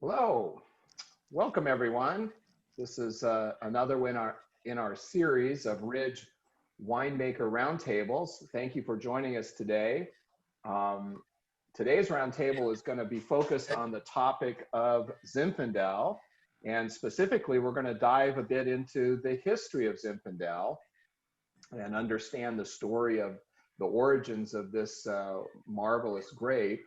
Hello, welcome everyone. This is another in our series of Ridge Winemaker Roundtables. Thank you for joining us today. Today's roundtable is going to be focused on the topic of Zinfandel, and specifically we're going to dive a bit into the history of Zinfandel and understand the story of the origins of this marvelous grape.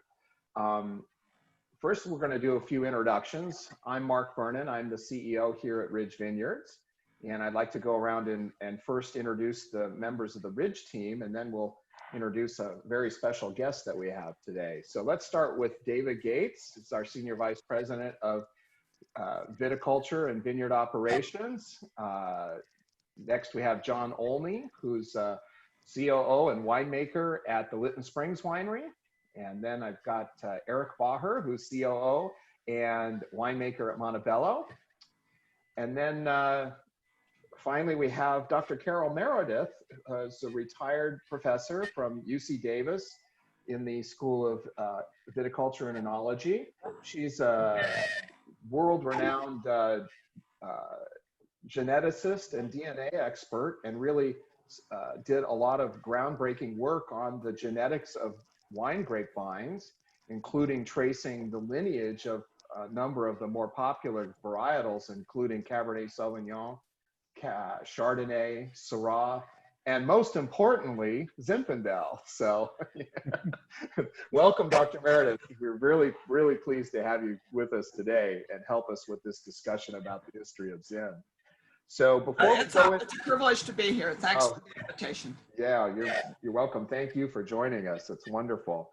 First, we're going to do a few introductions. I'm Mark Vernon. I'm the CEO here at Ridge Vineyards. And I'd like to go around and first introduce the members of the Ridge team, and then we'll introduce a very special guest that we have today. So let's start with David Gates. He's our Senior Vice President of Viticulture and Vineyard Operations. Next, we have John Olney, who's COO and winemaker at the Lytton Springs Winery. And then I've got Eric Baher, who's COO and winemaker at Montebello. And then finally, we have Dr. Carole Meredith, who's a retired professor from UC Davis in the School of Viticulture and Enology. She's a world-renowned geneticist and DNA expert, and really did a lot of groundbreaking work on the genetics of wine grapevines, including tracing the lineage of a number of the more popular varietals, including Cabernet Sauvignon, Chardonnay, Syrah, and most importantly, Zinfandel. So welcome, Dr. Meredith. We're really pleased to have you with us today and help us with this discussion about the history of Zin. So before it's a privilege to be here. Thanks for the invitation. Yeah, you're welcome. Thank you for joining us. It's wonderful.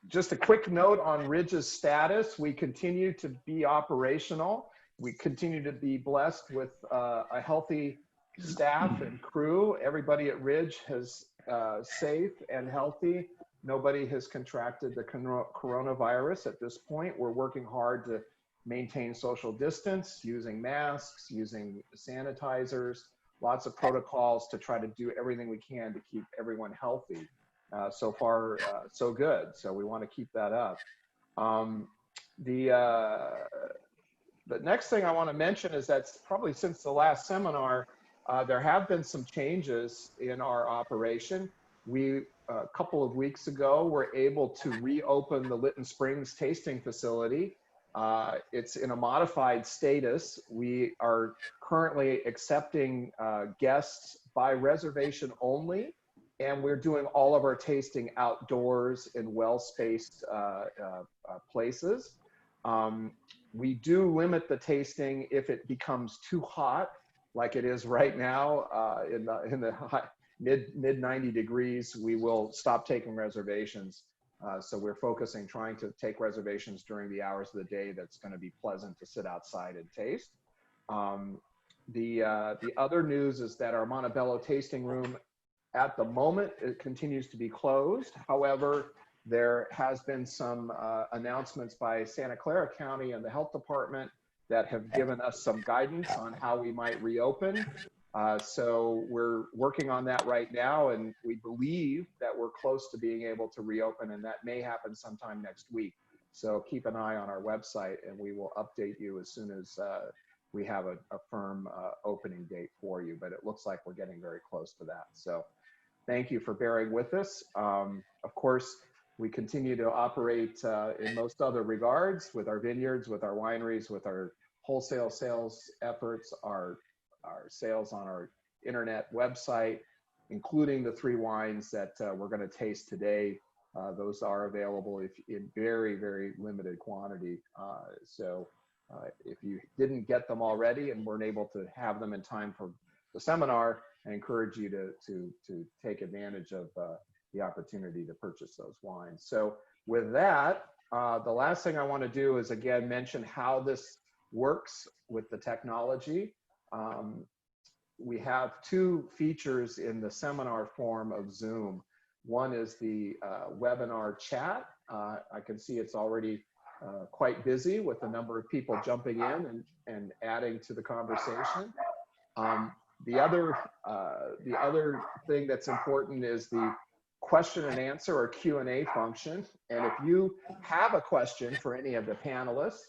Just a quick note on Ridge's status. We continue to be operational. We continue to be blessed with a healthy staff and crew. Everybody at Ridge is safe and healthy. Nobody has contracted the coronavirus at this point. We're working hard to maintain social distance, using masks, using sanitizers, lots of protocols to try to do everything we can to keep everyone healthy. So far, so good. So we want to keep that up. The next thing I want to mention is that probably since the last seminar, there have been some changes in our operation. We, a couple of weeks ago, were able to reopen the Lytton Springs tasting facility. It's in a modified status. We are currently accepting guests by reservation only, and we're doing all of our tasting outdoors in well-spaced places. We do limit the tasting if it becomes too hot, like it is right now in the mid 90 degrees. We will stop taking reservations. So we're trying to take reservations during the hours of the day that's going to be pleasant to sit outside and taste. The other news is that our Montebello tasting room, at the moment, it continues to be closed. However, there has been some announcements by Santa Clara County and the health department that have given us some guidance on how we might reopen. So we're working on that right now, and we believe that we're close to being able to reopen, and that may happen sometime next week. So keep an eye on our website, and we will update you as soon as we have a firm opening date for you, but it looks like we're getting very close to that. So thank you for bearing with us. Of course, we continue to operate in most other regards with our vineyards, with our wineries, with our wholesale sales efforts, our sales on our internet website, including the 3 wines that we're going to taste today. Those are available in very limited quantity. So if you didn't get them already and weren't able to have them in time for the seminar, I encourage you to take advantage of the opportunity to purchase those wines. So with that, the last thing I want to do is again mention how this works with the technology. We have 2 features in the seminar form of Zoom. One is the webinar chat. I can see it's already quite busy with the number of people jumping in and adding to the conversation. The other thing that's important is the question and answer or Q&A function. And if you have a question for any of the panelists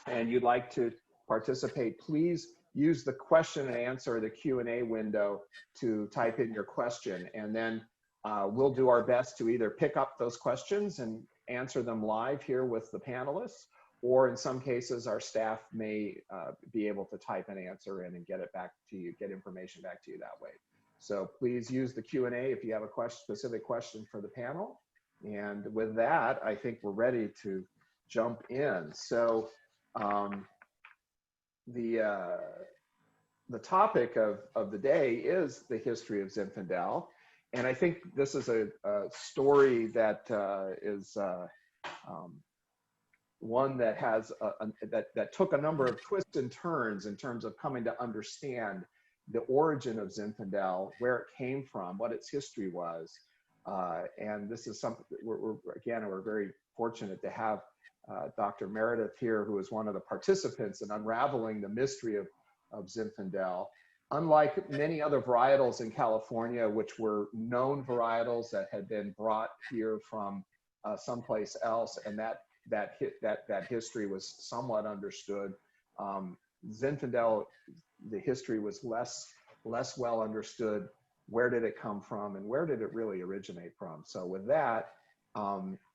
and you'd like to participate, please use the question and answer or the Q&A window to type in your question. And then we'll do our best to either pick up those questions and answer them live here with the panelists, or in some cases, our staff may be able to type an answer in and get it back to you, get information back to you that way. So please use the Q&A if you have a specific question for the panel. And with that, I think we're ready to jump in. So the topic of the day is the history of Zinfandel. And I think this is a story that is one that has that took a number of twists and turns in terms of coming to understand the origin of Zinfandel, where it came from, what its history was. And this is something that we're very fortunate to have Dr. Meredith here, who is one of the participants in unraveling the mystery of Zinfandel. Unlike many other varietals in California, which were known varietals that had been brought here from someplace else, and that history was somewhat understood, Zinfandel, the history was less well understood. Where did it come from, and where did it really originate from? So with that,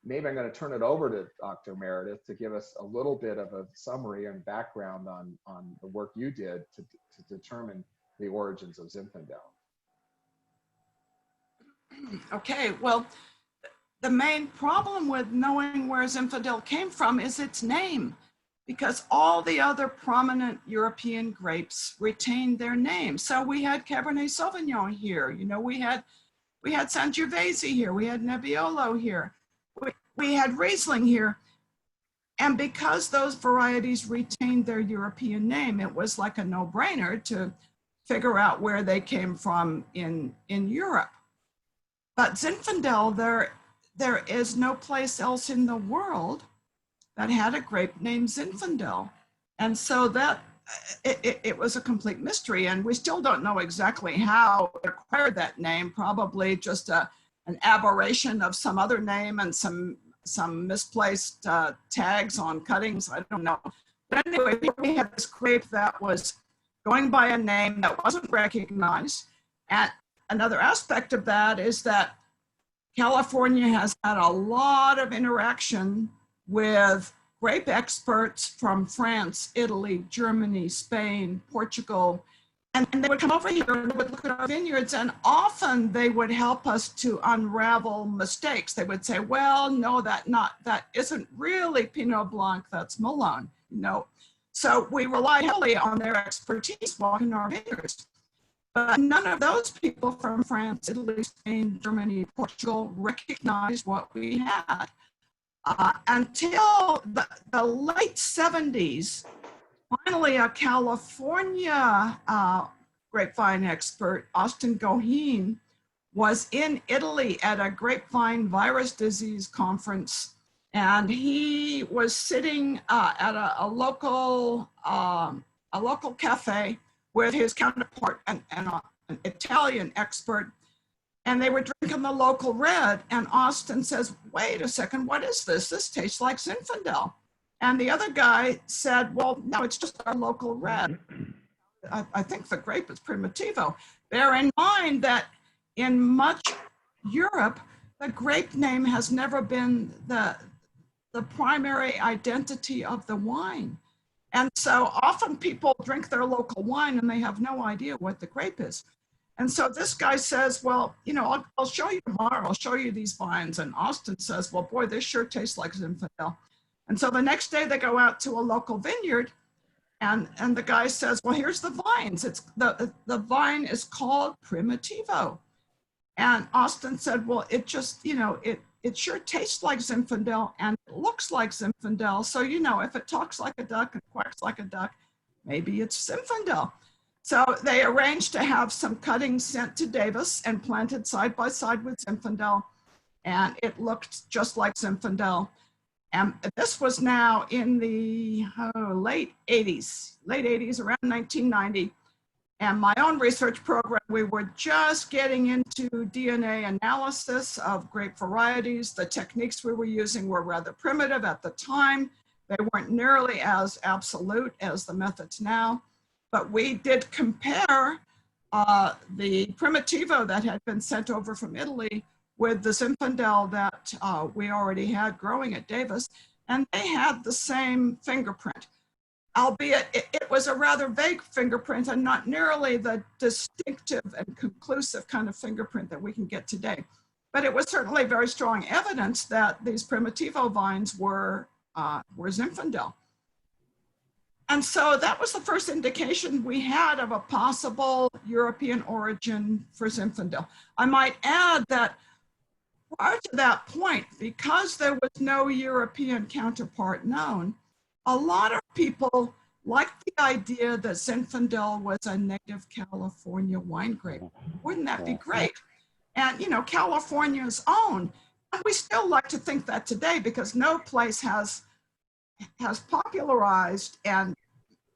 maybe I'm going to turn it over to Dr. Meredith to give us a little bit of a summary and background on the work you did to determine the origins of Zinfandel. Okay, well, the main problem with knowing where Zinfandel came from is its name, because all the other prominent European grapes retained their name. So we had Cabernet Sauvignon here, you know, we had Sangiovese here, we had Nebbiolo here, we had Riesling here. And because those varieties retained their European name, it was like a no-brainer to figure out where they came from in Europe. But Zinfandel, there is no place else in the world that had a grape named Zinfandel. And so that, it was a complete mystery, and we still don't know exactly how it acquired that name, probably just an aberration of some other name and some misplaced tags on cuttings, I don't know. But anyway, we had this grape that was going by a name that wasn't recognized. And another aspect of that is that California has had a lot of interaction with grape experts from France, Italy, Germany, Spain, Portugal, and they would come over here and they would look at our vineyards, and often they would help us to unravel mistakes. They would say, well, no, that isn't really Pinot Blanc, that's Malone, you know. So we rely heavily on their expertise walking our vineyards. But none of those people from France, Italy, Spain, Germany, Portugal recognized what we had. Until the late 70s, finally a California grapevine expert, Austin Goheen, was in Italy at a grapevine virus disease conference. And he was sitting at a local cafe with his counterpart, an Italian expert, and they were drinking the local red. And Austin says, wait a second, what is this? This tastes like Zinfandel. And the other guy said, well, no, it's just our local red. I think the grape is Primitivo. Bear in mind that in much Europe, the grape name has never been the primary identity of the wine. And so often people drink their local wine and they have no idea what the grape is. And so this guy says, well, you know, I'll show you tomorrow, I'll show you these vines. And Austin says, well, boy, this sure tastes like Zinfandel. And so the next day they go out to a local vineyard, and the guy says, well, here's the vines. It's the vine is called Primitivo. And Austin said, well, it just, you know, it sure tastes like Zinfandel and it looks like Zinfandel. So, you know, if it talks like a duck and quacks like a duck, maybe it's Zinfandel. So they arranged to have some cuttings sent to Davis and planted side by side with Zinfandel, and it looked just like Zinfandel. And this was now in the late 80s, around 1990. And my own research program, we were just getting into DNA analysis of grape varieties. The techniques we were using were rather primitive at the time. They weren't nearly as absolute as the methods now, but we did compare the Primitivo that had been sent over from Italy with the Zinfandel that we already had growing at Davis, and they had the same fingerprint, albeit it was a rather vague fingerprint and not nearly the distinctive and conclusive kind of fingerprint that we can get today. But it was certainly very strong evidence that these Primitivo vines were Zinfandel. And so that was the first indication we had of a possible European origin for Zinfandel. I might add that prior to that point, because there was no European counterpart known, a lot of people liked the idea that Zinfandel was a native California wine grape. Wouldn't that be great? And, you know, California's own. And we still like to think that today because no place has popularized and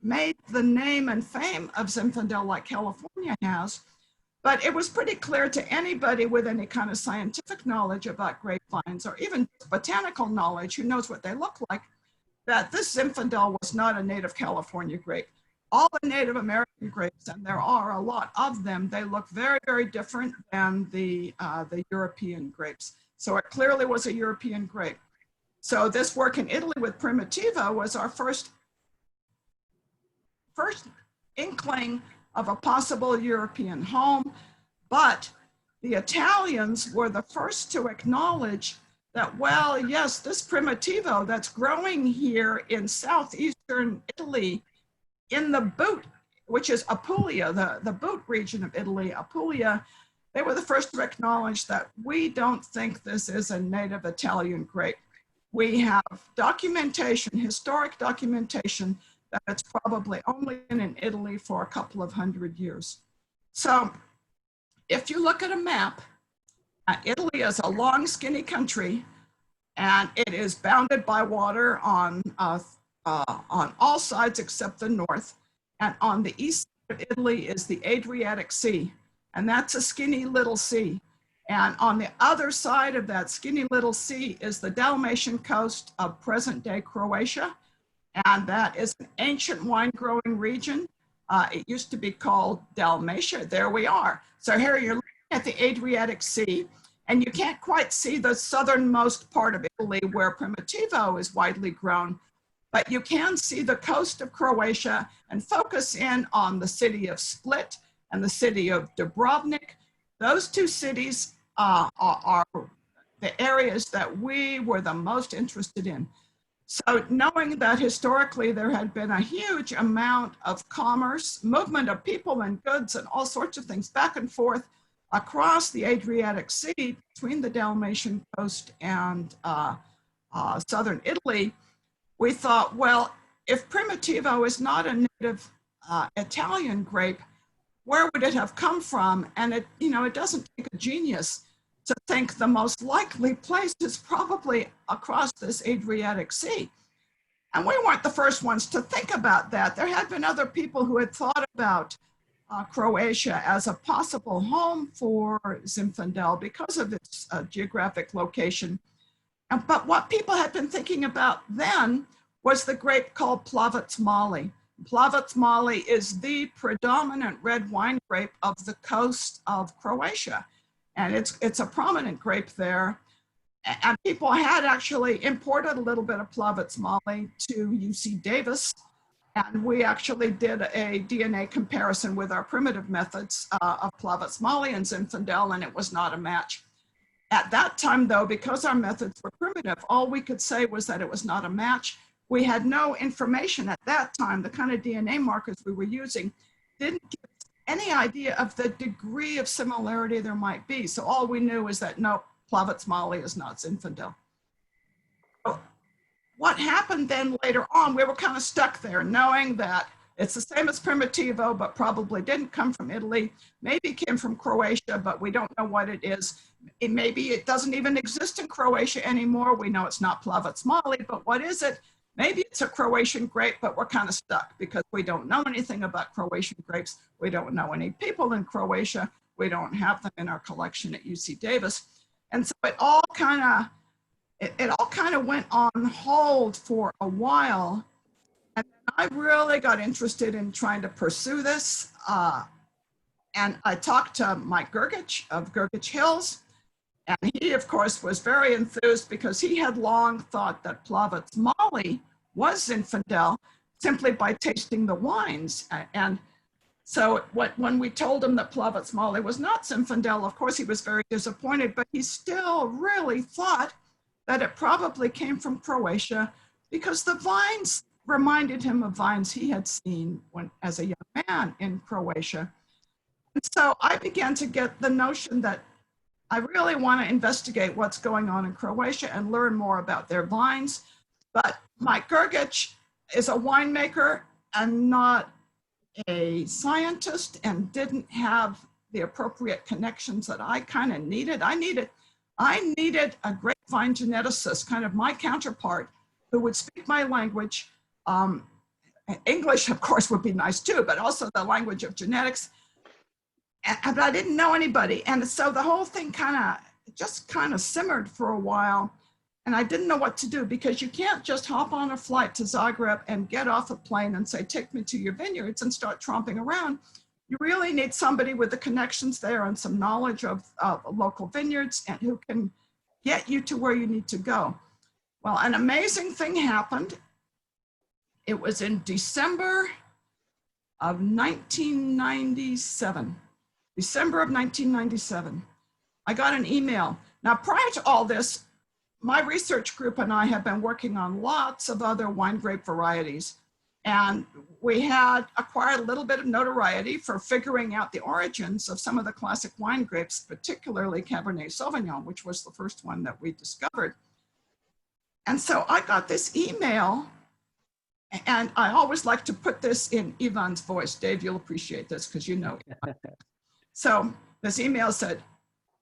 made the name and fame of Zinfandel like California has. But it was pretty clear to anybody with any kind of scientific knowledge about grapevines or even botanical knowledge who knows what they look like, that this Zinfandel was not a native California grape. All the Native American grapes, and there are a lot of them, they look very, very different than the European grapes. So it clearly was a European grape. So this work in Italy with Primitivo was our first inkling of a possible European home, but the Italians were the first to acknowledge that, well, yes, this Primitivo that's growing here in southeastern Italy in the Boot, which is Apulia, the Boot region of Italy, Apulia, they were the first to acknowledge that we don't think this is a native Italian grape. We have documentation, historic documentation, that it's probably only been in Italy for a couple of 100 years. So if you look at a map, Italy is a long, skinny country, and it is bounded by water on all sides except the north. And on the east side of Italy is the Adriatic Sea, and that's a skinny little sea. And on the other side of that skinny little sea is the Dalmatian coast of present-day Croatia, and that is an ancient wine-growing region. It used to be called Dalmatia. There we are. So here you're looking at the Adriatic Sea, and you can't quite see the southernmost part of Italy where Primitivo is widely grown, but you can see the coast of Croatia and focus in on the city of Split and the city of Dubrovnik. Those two cities are the areas that we were the most interested in. So knowing that historically there had been a huge amount of commerce, movement of people and goods and all sorts of things back and forth across the Adriatic Sea between the Dalmatian coast and southern Italy, we thought, well, if Primitivo is not a native Italian grape, where would it have come from? And it, you know, it doesn't take a genius to think the most likely place is probably across this Adriatic Sea. And we weren't the first ones to think about that. There had been other people who had thought about Croatia as a possible home for Zinfandel because of its geographic location. But what people had been thinking about then was the grape called Plavac Mali. Plavac Mali is the predominant red wine grape of the coast of Croatia. And it's a prominent grape there. And people had actually imported a little bit of Plavac Mali to UC Davis. And we actually did a DNA comparison with our primitive methods of Plavac Mali and Zinfandel, and it was not a match. At that time, though, because our methods were primitive, all we could say was that it was not a match. We had no information at that time. The kind of DNA markers we were using didn't give us any idea of the degree of similarity there might be. So all we knew is that, no, Plavac Mali is not Zinfandel. What happened then later on, we were kind of stuck there knowing that it's the same as Primitivo, but probably didn't come from Italy, maybe came from Croatia, but we don't know what it is. Maybe it doesn't even exist in Croatia anymore. We know it's not Plavac Mali, but what is it? maybe it's a Croatian grape, but we're kind of stuck because we don't know anything about Croatian grapes. We don't know any people in Croatia. We don't have them in our collection at UC Davis. And so it all kind of went on hold for a while. And I really got interested in trying to pursue this. And I talked to Mike Gergich of Gergich Hills. And he, of course, was very enthused because he had long thought that Plavets Mali was Zinfandel simply by tasting the wines. And so when we told him that Plavets Mali was not Zinfandel, of course, he was very disappointed, but he still really thought that it probably came from Croatia because the vines reminded him of vines he had seen as a young man in Croatia. And so I began to get the notion that I really want to investigate what's going on in Croatia and learn more about their vines. But Mike Gergich is a winemaker and not a scientist and didn't have the appropriate connections that I kind of needed. I needed a grapevine geneticist, kind of my counterpart, who would speak my language. English, of course, would be nice too, but also the language of genetics. But I didn't know anybody. And so the whole thing just kind of simmered for a while. And I didn't know what to do because you can't just hop on a flight to Zagreb and get off a plane and say, take me to your vineyards and start tromping around. You really need somebody with the connections there and some knowledge of local vineyards and who can get you to where you need to go. Well, an amazing thing happened. It was in December of 1997. December of 1997, I got an email. Now, prior to all this, my research group and I have been working on lots of other wine grape varieties. And we had acquired a little bit of notoriety for figuring out the origins of some of the classic wine grapes, particularly Cabernet Sauvignon, which was the first one that we discovered. And so I got this email, and I always like to put this in Ivan's voice. Dave, you'll appreciate this because you know Ivan. So this email said,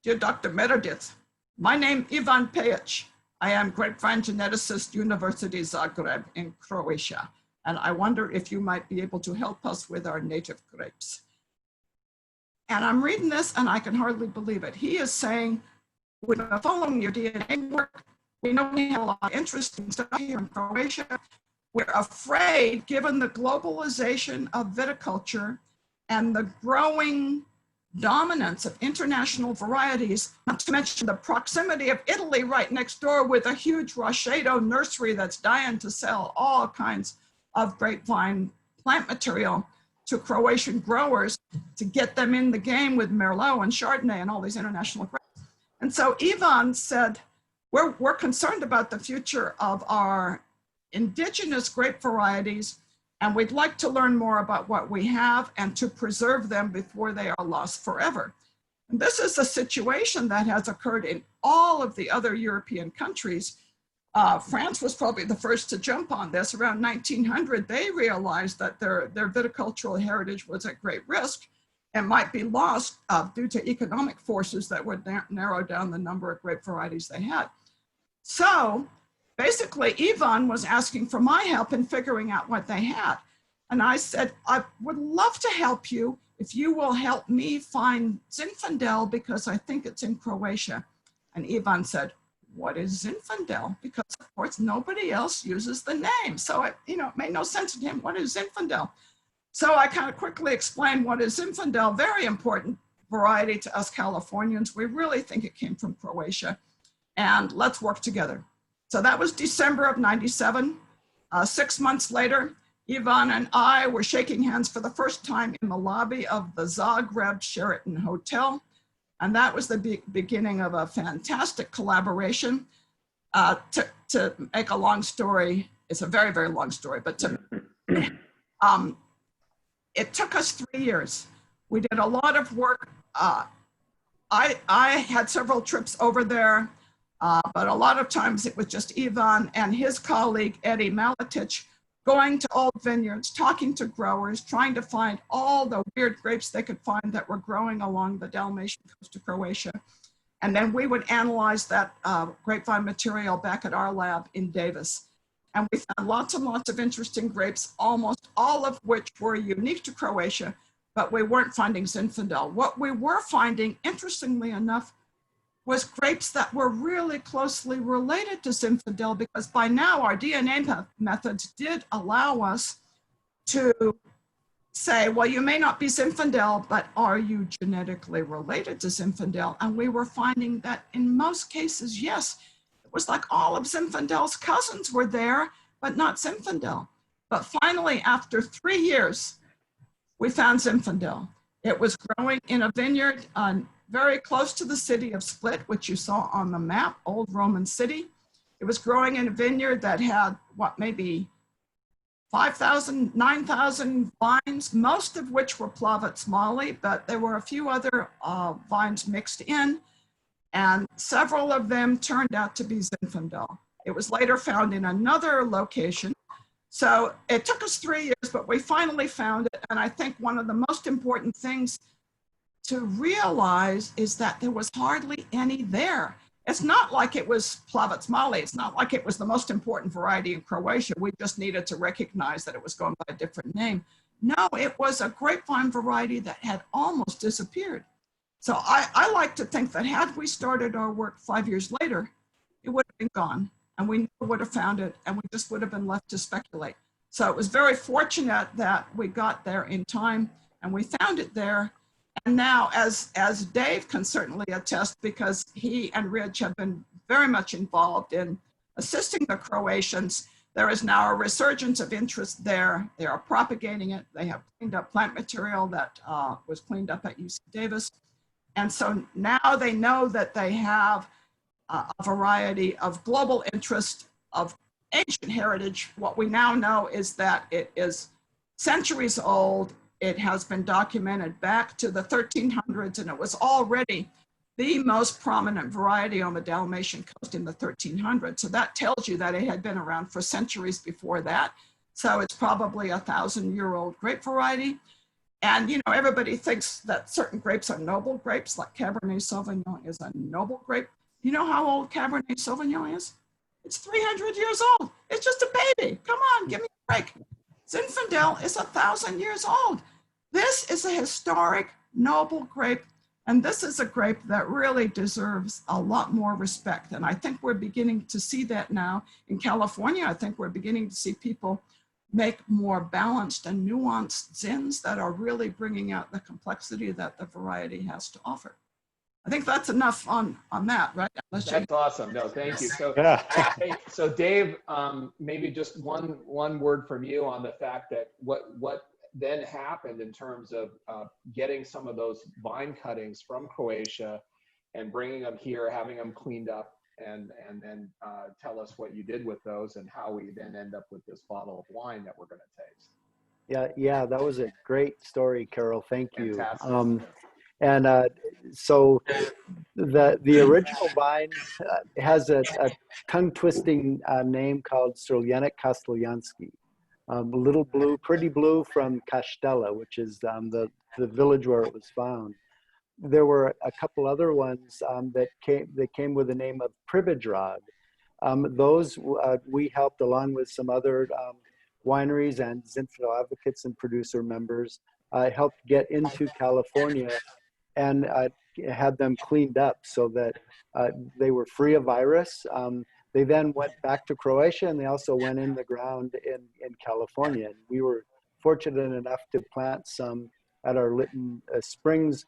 "Dear Dr. Meredith, my name Ivan Pejic. I am grapevine geneticist, University Zagreb in Croatia. And I wonder if you might be able to help us with our native grapes." And I'm reading this and I can hardly believe it. He is saying, we've been following your DNA work. We know we have a lot of interesting stuff here in Croatia. We're afraid, given the globalization of viticulture and the growing dominance of international varieties, not to mention the proximity of Italy right next door with a huge Rochedo nursery that's dying to sell all kinds of grapevine plant material to Croatian growers to get them in the game with Merlot and Chardonnay and all these international grapes. And so Ivan said, we're concerned about the future of our indigenous grape varieties, and we'd like to learn more about what we have and to preserve them before they are lost forever. And this is a situation that has occurred in all of the other European countries. France was probably the first to jump on this. Around 1900, they realized that their viticultural heritage was at great risk and might be lost due to economic forces that would narrow down the number of grape varieties they had. So basically, Ivan was asking for my help in figuring out what they had. And I said, I would love to help you if you will help me find Zinfandel because I think it's in Croatia. And Ivan said, what is Zinfandel? Because of course, nobody else uses the name. So it made no sense to him. What is Zinfandel? So I kind of quickly explained what is Zinfandel, very important variety to us Californians. We really think it came from Croatia. And let's work together. So that was December of 97. 6 months later, Ivan and I were shaking hands for the first time in the lobby of the Zagreb Sheraton Hotel. And that was the beginning of a fantastic collaboration. To make a long story, it's a very, very long story, but it took us 3 years. We did a lot of work. I had several trips over there. But a lot of times it was just Ivan and his colleague, Eddie Malatic, going to old vineyards, talking to growers, trying to find all the weird grapes they could find that were growing along the Dalmatian coast of Croatia. And then we would analyze that grapevine material back at our lab in Davis. And we found lots and lots of interesting grapes, almost all of which were unique to Croatia, but we weren't finding Zinfandel. What we were finding, interestingly enough, was grapes that were really closely related to Zinfandel, because by now our DNA methods did allow us to say, well, you may not be Zinfandel, but are you genetically related to Zinfandel? And we were finding that in most cases, yes, it was like all of Zinfandel's cousins were there, but not Zinfandel. But finally, after 3 years, we found Zinfandel. It was growing in a vineyard very close to the city of Split, which you saw on the map, old Roman city. It was growing in a vineyard that had, what, maybe 5,000, 9,000 vines, most of which were Plavet Smalley, but there were a few other vines mixed in, and several of them turned out to be Zinfandel. It was later found in another location. So it took us 3 years, but we finally found it. And I think one of the most important things to realize is that there was hardly any there. It's not like it was Plavet Smalley. It's not like it was the most important variety in Croatia. We just needed to recognize that it was going by a different name. No, it was a grapevine variety that had almost disappeared. So I like to think that had we started our work 5 years later, it would have been gone, and we never would have found it, and we just would have been left to speculate. So it was very fortunate that we got there in time and we found it there. And now, as Dave can certainly attest, because he and Rich have been very much involved in assisting the Croatians, there is now a resurgence of interest there. They are propagating it. They have cleaned up plant material that was cleaned up at UC Davis. And so now they know that they have a variety of global interest of ancient heritage. What we now know is that it is centuries old. It has been documented back to the 1300s, and it was already the most prominent variety on the Dalmatian coast in the 1300s. So that tells you that it had been around for centuries before that. So it's probably a 1,000-year-old grape variety. And, you know, everybody thinks that certain grapes are noble grapes, like Cabernet Sauvignon is a noble grape. You know how old Cabernet Sauvignon is? It's 300 years old. It's just a baby. Come on, give me a break. Zinfandel is 1,000 years old. This is a historic, noble grape, and this is a grape that really deserves a lot more respect. And I think we're beginning to see that now in California. I think we're beginning to see people make more balanced and nuanced zins that are really bringing out the complexity that the variety has to offer. I think that's enough on that, right? That's awesome. No, thank you. So, Yeah. so Dave, maybe just one word from you on the fact that what then happened in terms of getting some of those vine cuttings from Croatia and bringing them here, having them cleaned up, and then tell us what you did with those and how we then end up with this bottle of wine that we're going to taste. Yeah, that was a great story, Carole. Thank you. Fantastic. And so the original vine has a tongue-twisting name called Streljenik Kasteljanski. Little blue, pretty blue from Kastela, which is the village where it was found. There were a couple other ones that came with the name of Tribidrag. Those we helped, along with some other wineries and Zinfandel advocates and producer members, helped get into California and had them cleaned up so that they were free of virus. They then went back to Croatia, and they also went in the ground in California. And we were fortunate enough to plant some at our Lytton Springs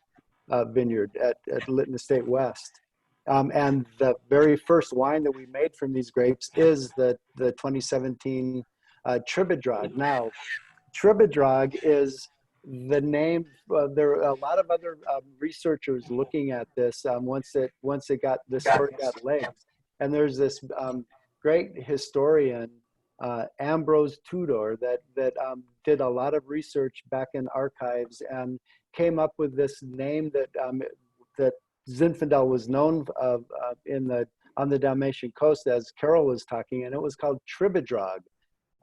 vineyard at Lytton Estate West. And the very first wine that we made from these grapes is the 2017 Tribidrag. Now, Tribidrag is the name. There are a lot of other researchers looking at this once it got this story got legs. And there's this great historian, Ambrose Tudor, that did a lot of research back in archives and came up with this name that Zinfandel was known of on the Dalmatian coast, as Carole was talking, and it was called Tribidrag.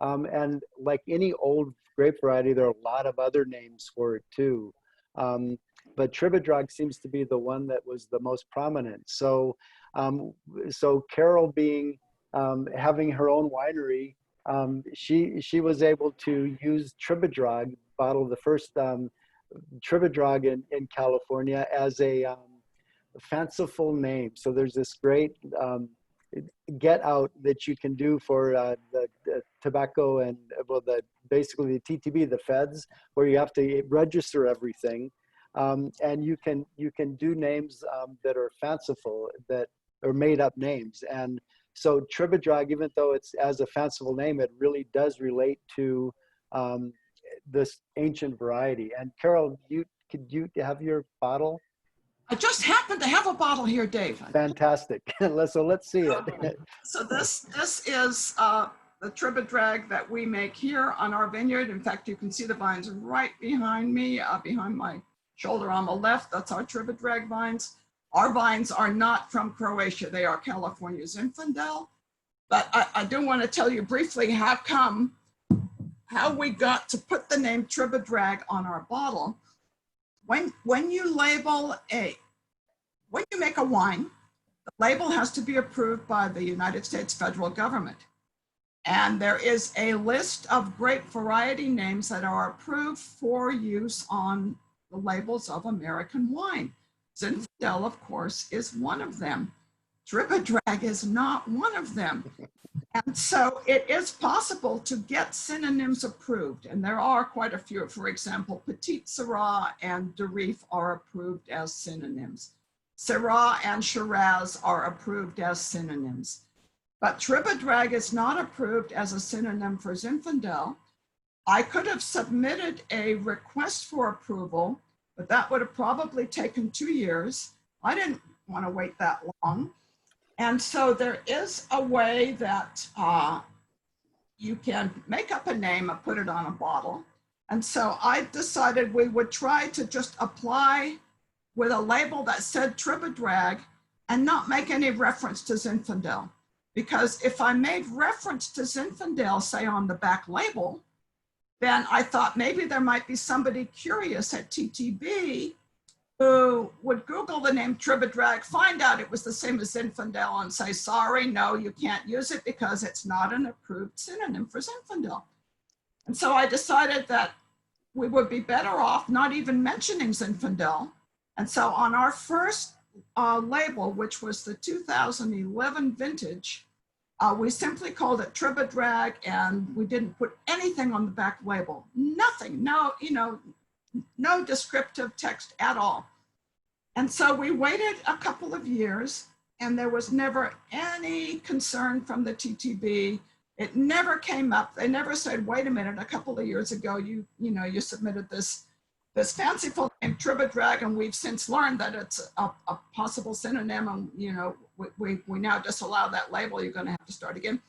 And like any old grape variety, there are a lot of other names for it too. But Tribidrag seems to be the one that was the most prominent. So Carole having her own winery she was able to use Tribidrag, bottle the first Tribidrag in California as a fanciful name. So there's this great get out that you can do for the tobacco and basically the TTB, the feds, where you have to register everything, and you can do names that are fanciful, that are made up names. And so Tribidrag, even though it's as a fanciful name, it really does relate to this ancient variety. And Carole, could you have your bottle? I just happen to have a bottle here, Dave. Fantastic. So let's see it. So this is the Tribidrag that we make here on our vineyard. In fact, you can see the vines right behind me, behind my shoulder on the left. That's our Tribidrag vines. Our vines are not from Croatia. They are California Zinfandel. But I do want to tell you briefly how we got to put the name Tribidrag on our bottle. When you make a wine, the label has to be approved by the United States federal government. And there is a list of grape variety names that are approved for use on the labels of American wine. Zinfandel, of course, is one of them. Tribidrag is not one of them. And so it is possible to get synonyms approved, and there are quite a few. For example, Petit Syrah and Derif are approved as synonyms. Syrah and Shiraz are approved as synonyms. But Tribidrag is not approved as a synonym for Zinfandel. I could have submitted a request for approval, but that would have probably taken 2 years. I didn't want to wait that long. And so there is a way that you can make up a name and put it on a bottle. And so I decided we would try to just apply with a label that said Tribidrag and not make any reference to Zinfandel. Because if I made reference to Zinfandel, say on the back label, then I thought maybe there might be somebody curious at TTB who would Google the name Tribidrag, find out it was the same as Zinfandel, and say, sorry, no, you can't use it because it's not an approved synonym for Zinfandel. And so I decided that we would be better off not even mentioning Zinfandel. And so on our first label, which was the 2011 vintage, we simply called it Tribidrag, and we didn't put anything on the back label, nothing, no descriptive text at all. And so we waited a couple of years, and there was never any concern from the TTB. It never came up. They never said, wait a minute, a couple of years ago, you submitted this fanciful name Tribidrag, and we've since learned that it's a possible synonym, and we now disallow that label. You're going to have to start again.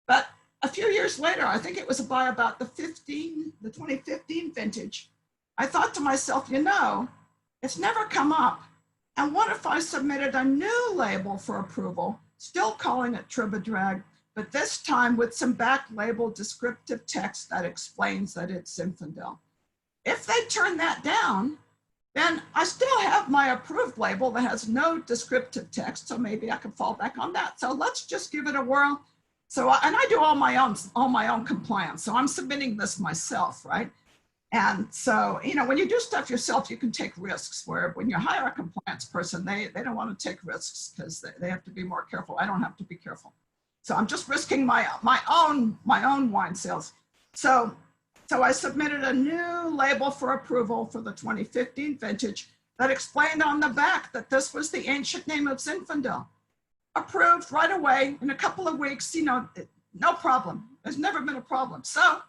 But a few years later, I think it was by about the 2015 vintage, I thought to myself, it's never come up. And what if I submitted a new label for approval, still calling it Tribidrag, but this time with some back label descriptive text that explains that it's Zinfandel? If they turn that down, then I still have my approved label that has no descriptive text, so maybe I can fall back on that. So let's just give it a whirl. So, and I do all my own compliance, so I'm submitting this myself, right? And so, when you do stuff yourself, you can take risks, where when you hire a compliance person, they don't want to take risks because they have to be more careful. I don't have to be careful. So I'm just risking my own wine sales. So I submitted a new label for approval for the 2015 vintage that explained on the back that this was the ancient name of Zinfandel. Approved right away in a couple of weeks, no problem. There's never been a problem. So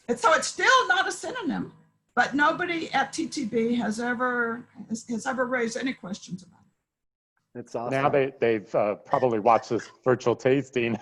it's still not a synonym, but nobody at TTB has ever raised any questions about it. It's awesome. Now they've probably watched this virtual tasting.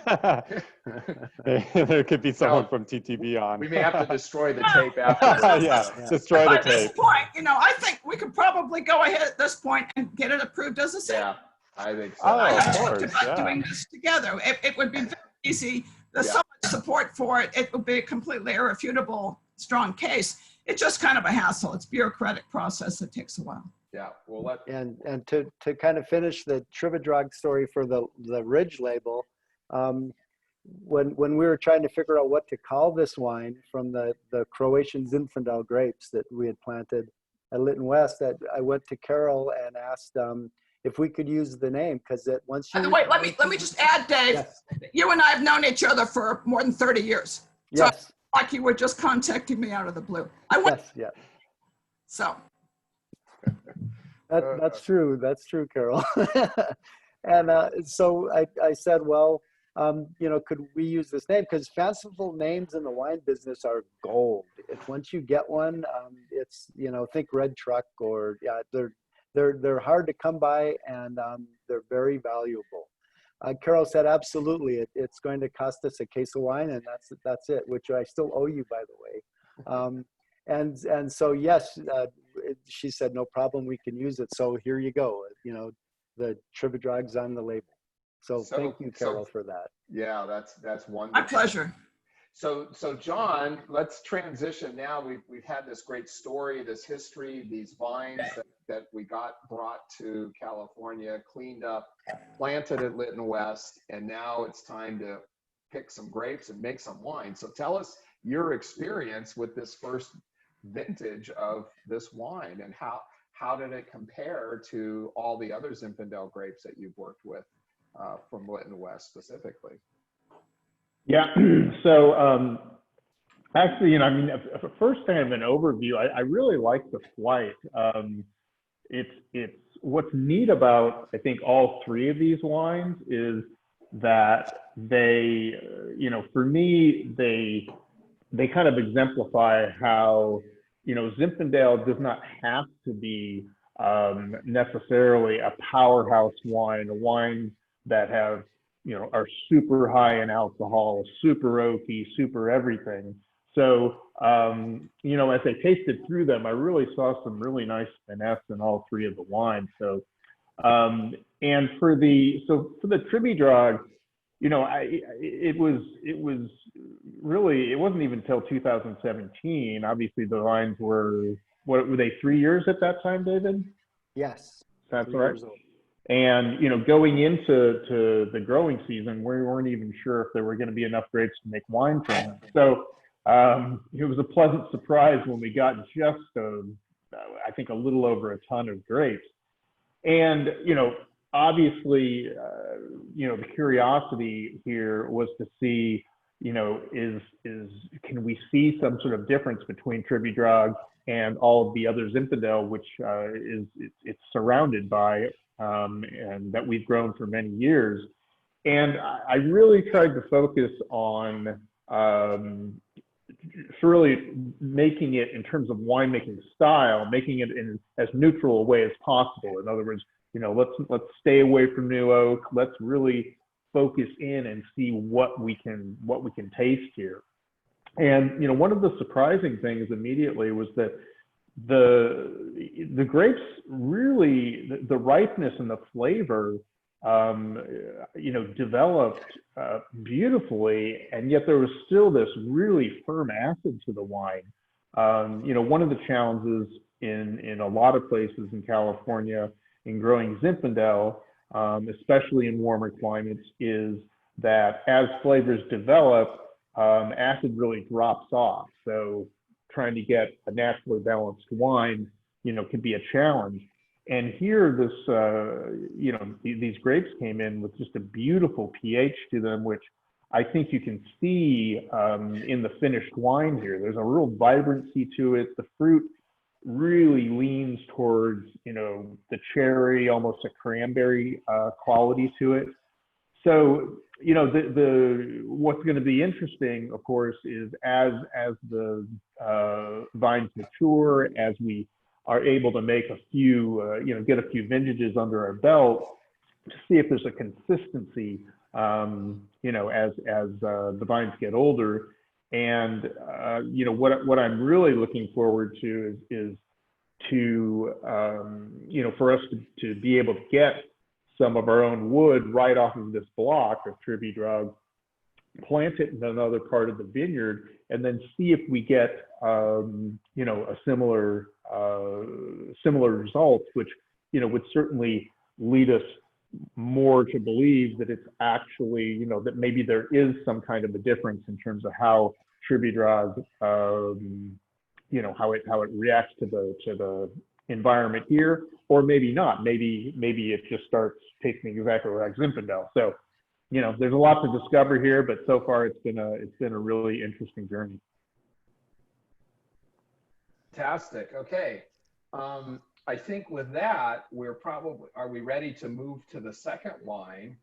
There could be someone from TTB on. We may have to destroy the tape after. Yeah, destroy the tape. At this point, I think we could probably go ahead at this point and get it approved as a synonym. Yeah, I think so. Oh, I of talked course, about yeah. doing this together. It would be very easy. There's so much support for it. It would be a completely irrefutable, strong case. It's just kind of a hassle. It's a bureaucratic process that takes a while. Yeah, we'll let. And to kind of finish the Tribidrag story for the Ridge label, when we were trying to figure out what to call this wine from the Croatian Zinfandel grapes that we had planted at Lytton West, that I went to Carole and asked if we could use the name, because once you Wait, let me just add, Dave. Yes. You and I have known each other for more than 30 years. So Yes. like you were just contacting me out of the blue. Yes. So. That's true. That's true, Carole. And so I said, well, could we use this name? Because fanciful names in the wine business are gold. If once you get one, it's, think Red Truck, or they're hard to come by, and they're very valuable. Carole said, absolutely, it's going to cost us a case of wine, and that's it, which I still owe you, by the way. And so, yes, she said, no problem, we can use it. So here you go. The Tribidrag's on the label. So thank you, Carole, for that. Yeah, that's wonderful. My pleasure. So John, let's transition now. We've had this great story, this history, these vines that we got brought to California, cleaned up, planted at Lytton West, and now it's time to pick some grapes and make some wine. So tell us your experience with this first vintage of this wine, and how did it compare to all the other Zinfandel grapes that you've worked with from Lytton West specifically? Yeah, so actually, first kind of an overview, I really like the flight. It's what's neat about, I think, all three of these wines is that they, for me, they kind of exemplify how, Zinfandel does not have to be necessarily a powerhouse wine, a wine that have, are super high in alcohol, super oaky, super everything. So, as I tasted through them, I really saw some really nice finesse in all three of the wines. So, and for the Tribidrag, it wasn't even until 2017. Obviously, the vines were, what were they, 3 years at that time, David? Yes. That's right. And, going into the growing season, we weren't even sure if there were going to be enough grapes to make wine from them. So it was a pleasant surprise when we got just, I think, a little over a ton of grapes. And, obviously, the curiosity here was to see, can we see some sort of difference between Tribidrag and all of the other Zinfandel, which it's surrounded by, and that we've grown for many years. And I really tried to focus on really making it, in terms of winemaking style, making it in as neutral a way as possible. In other words, let's stay away from new oak. Let's really focus in and see what we can taste here. And one of the surprising things immediately was that the grapes really, the ripeness and the flavor, developed beautifully, and yet there was still this really firm acid to the wine. One of the challenges in a lot of places in California in growing Zinfandel, especially in warmer climates, is that as flavors develop, acid really drops off. So trying to get a naturally balanced wine, can be a challenge. And here, these grapes came in with just a beautiful pH to them, which I think you can see in the finished wine here. There's a real vibrancy to it. The fruit really leans towards, the cherry, almost a cranberry quality to it. So, what's going to be interesting, of course, is as the vines mature, as we are able to make a few, get a few vintages under our belt, to see if there's a consistency, as the vines get older. And what I'm really looking forward to is to for us to be able to get some of our own wood right off of this block of Tribidrag, plant it in another part of the vineyard, and then see if we get a similar results, which would certainly lead us more to believe that it's actually, you know, that maybe there is some kind of a difference in terms of how Tribidrag, you know, how it reacts to the environment here, or maybe not. Maybe it just starts tasting exactly like Zinfandel. So, you know, there's a lot to discover here, but so far it's been a really interesting journey. Fantastic. Okay. I think with that, are we ready to move to the second wine,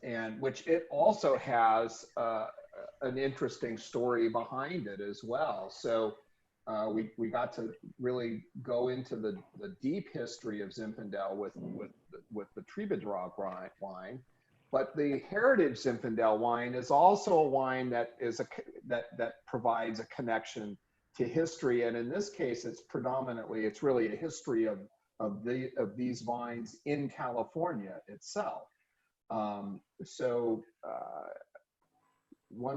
and which it also has an interesting story behind it as well. So we got to really go into the deep history of Zinfandel with the Tribidrag wine, but the Heritage Zinfandel wine is also a wine that is that provides a connection to history, and in this case, it's really a history of these vines in California itself. One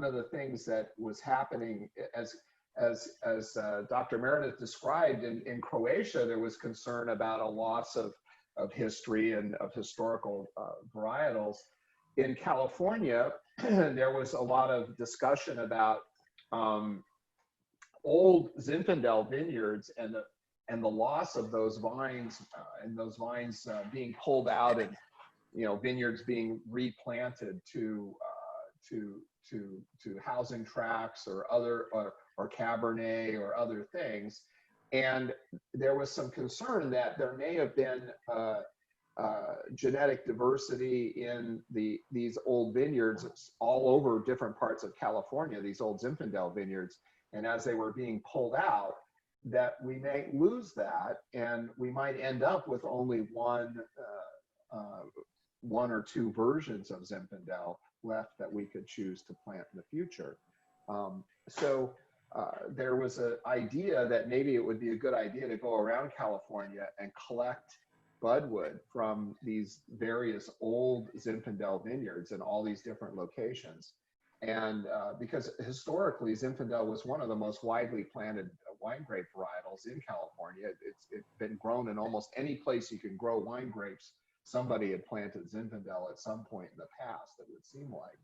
of the things that was happening, as Dr. Meredith described, in Croatia, there was concern about a loss of history and of historical varietals. In California, there was a lot of discussion about old Zinfandel vineyards and the loss of those vines being pulled out, and vineyards being replanted to housing tracts or Cabernet or other things. And there was some concern that there may have been genetic diversity in these old vineyards all over different parts of California, these old Zinfandel vineyards. And as they were being pulled out, that we may lose that, and we might end up with only one or two versions of Zinfandel left that we could choose to plant in the future. There was an idea that maybe it would be a good idea to go around California and collect budwood from these various old Zinfandel vineyards in all these different locations. And because historically Zinfandel was one of the most widely planted wine grape varietals in California. It's been grown in almost any place you can grow wine grapes. Somebody had planted Zinfandel at some point in the past, it would seem like.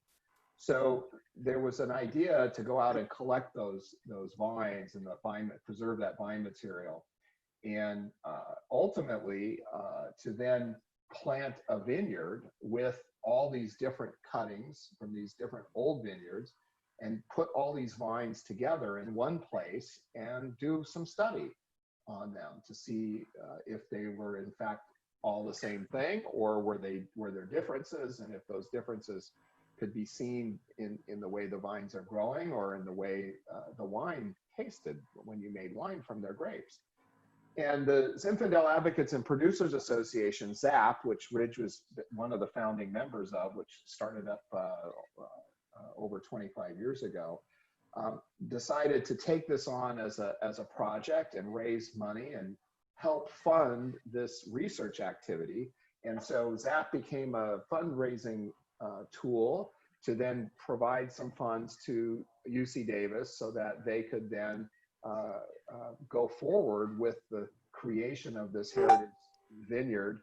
So there was an idea to go out and collect those vines and preserve that vine material, and ultimately to then plant a vineyard with all these different cuttings from these different old vineyards, and put all these vines together in one place and do some study on them to see if they were in fact all the same thing, or were there differences, and if those differences could be seen in the way the vines are growing, or in the way the wine tasted when you made wine from their grapes. And the Zinfandel Advocates and Producers Association, ZAP, which Ridge was one of the founding members of, which started up over 25 years ago, decided to take this on as a project and raise money and help fund this research activity. And so ZAP became a fundraising tool to then provide some funds to UC Davis so that they could then go forward with the creation of this heritage vineyard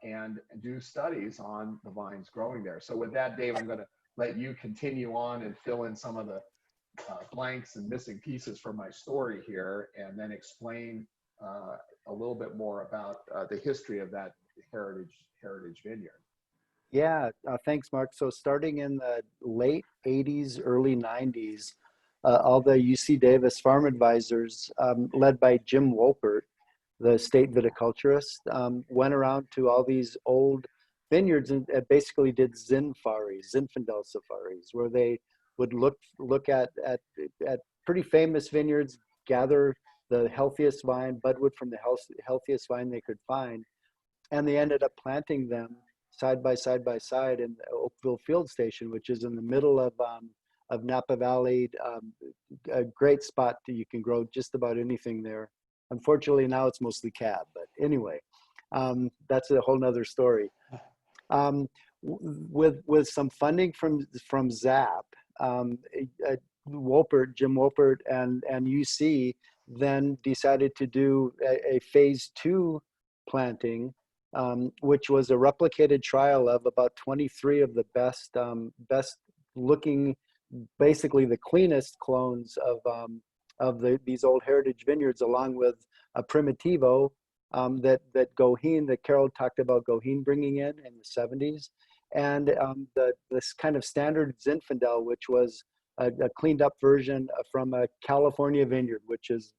and do studies on the vines growing there. So with that, Dave, I'm going to let you continue on and fill in some of the blanks and missing pieces from my story here, and then explain a little bit more about the history of that heritage vineyard. Yeah, thanks, Mark. So starting in the late 80s, early 90s, all the UC Davis farm advisors, led by Jim Wolpert, the state viticulturist, went around to all these old vineyards and basically did Zinfandel safaris, where they would look at pretty famous vineyards, gather the healthiest vine, budwood from the healthiest vine they could find, and they ended up planting them side by side in the Oakville Field Station, which is in the middle of Napa Valley. A great spot that you can grow just about anything there. Unfortunately, now it's mostly cab, but anyway, that's a whole nother story. With some funding from ZAP, Jim Wolpert and UC then decided to do a phase 2 planting which was a replicated trial of about 23 of the best looking, basically the cleanest clones of these old heritage vineyards, along with a Primitivo that Goheen, that Carole talked about Goheen bringing in the 70s, and this kind of standard Zinfandel, which was a cleaned up version from a California vineyard, which is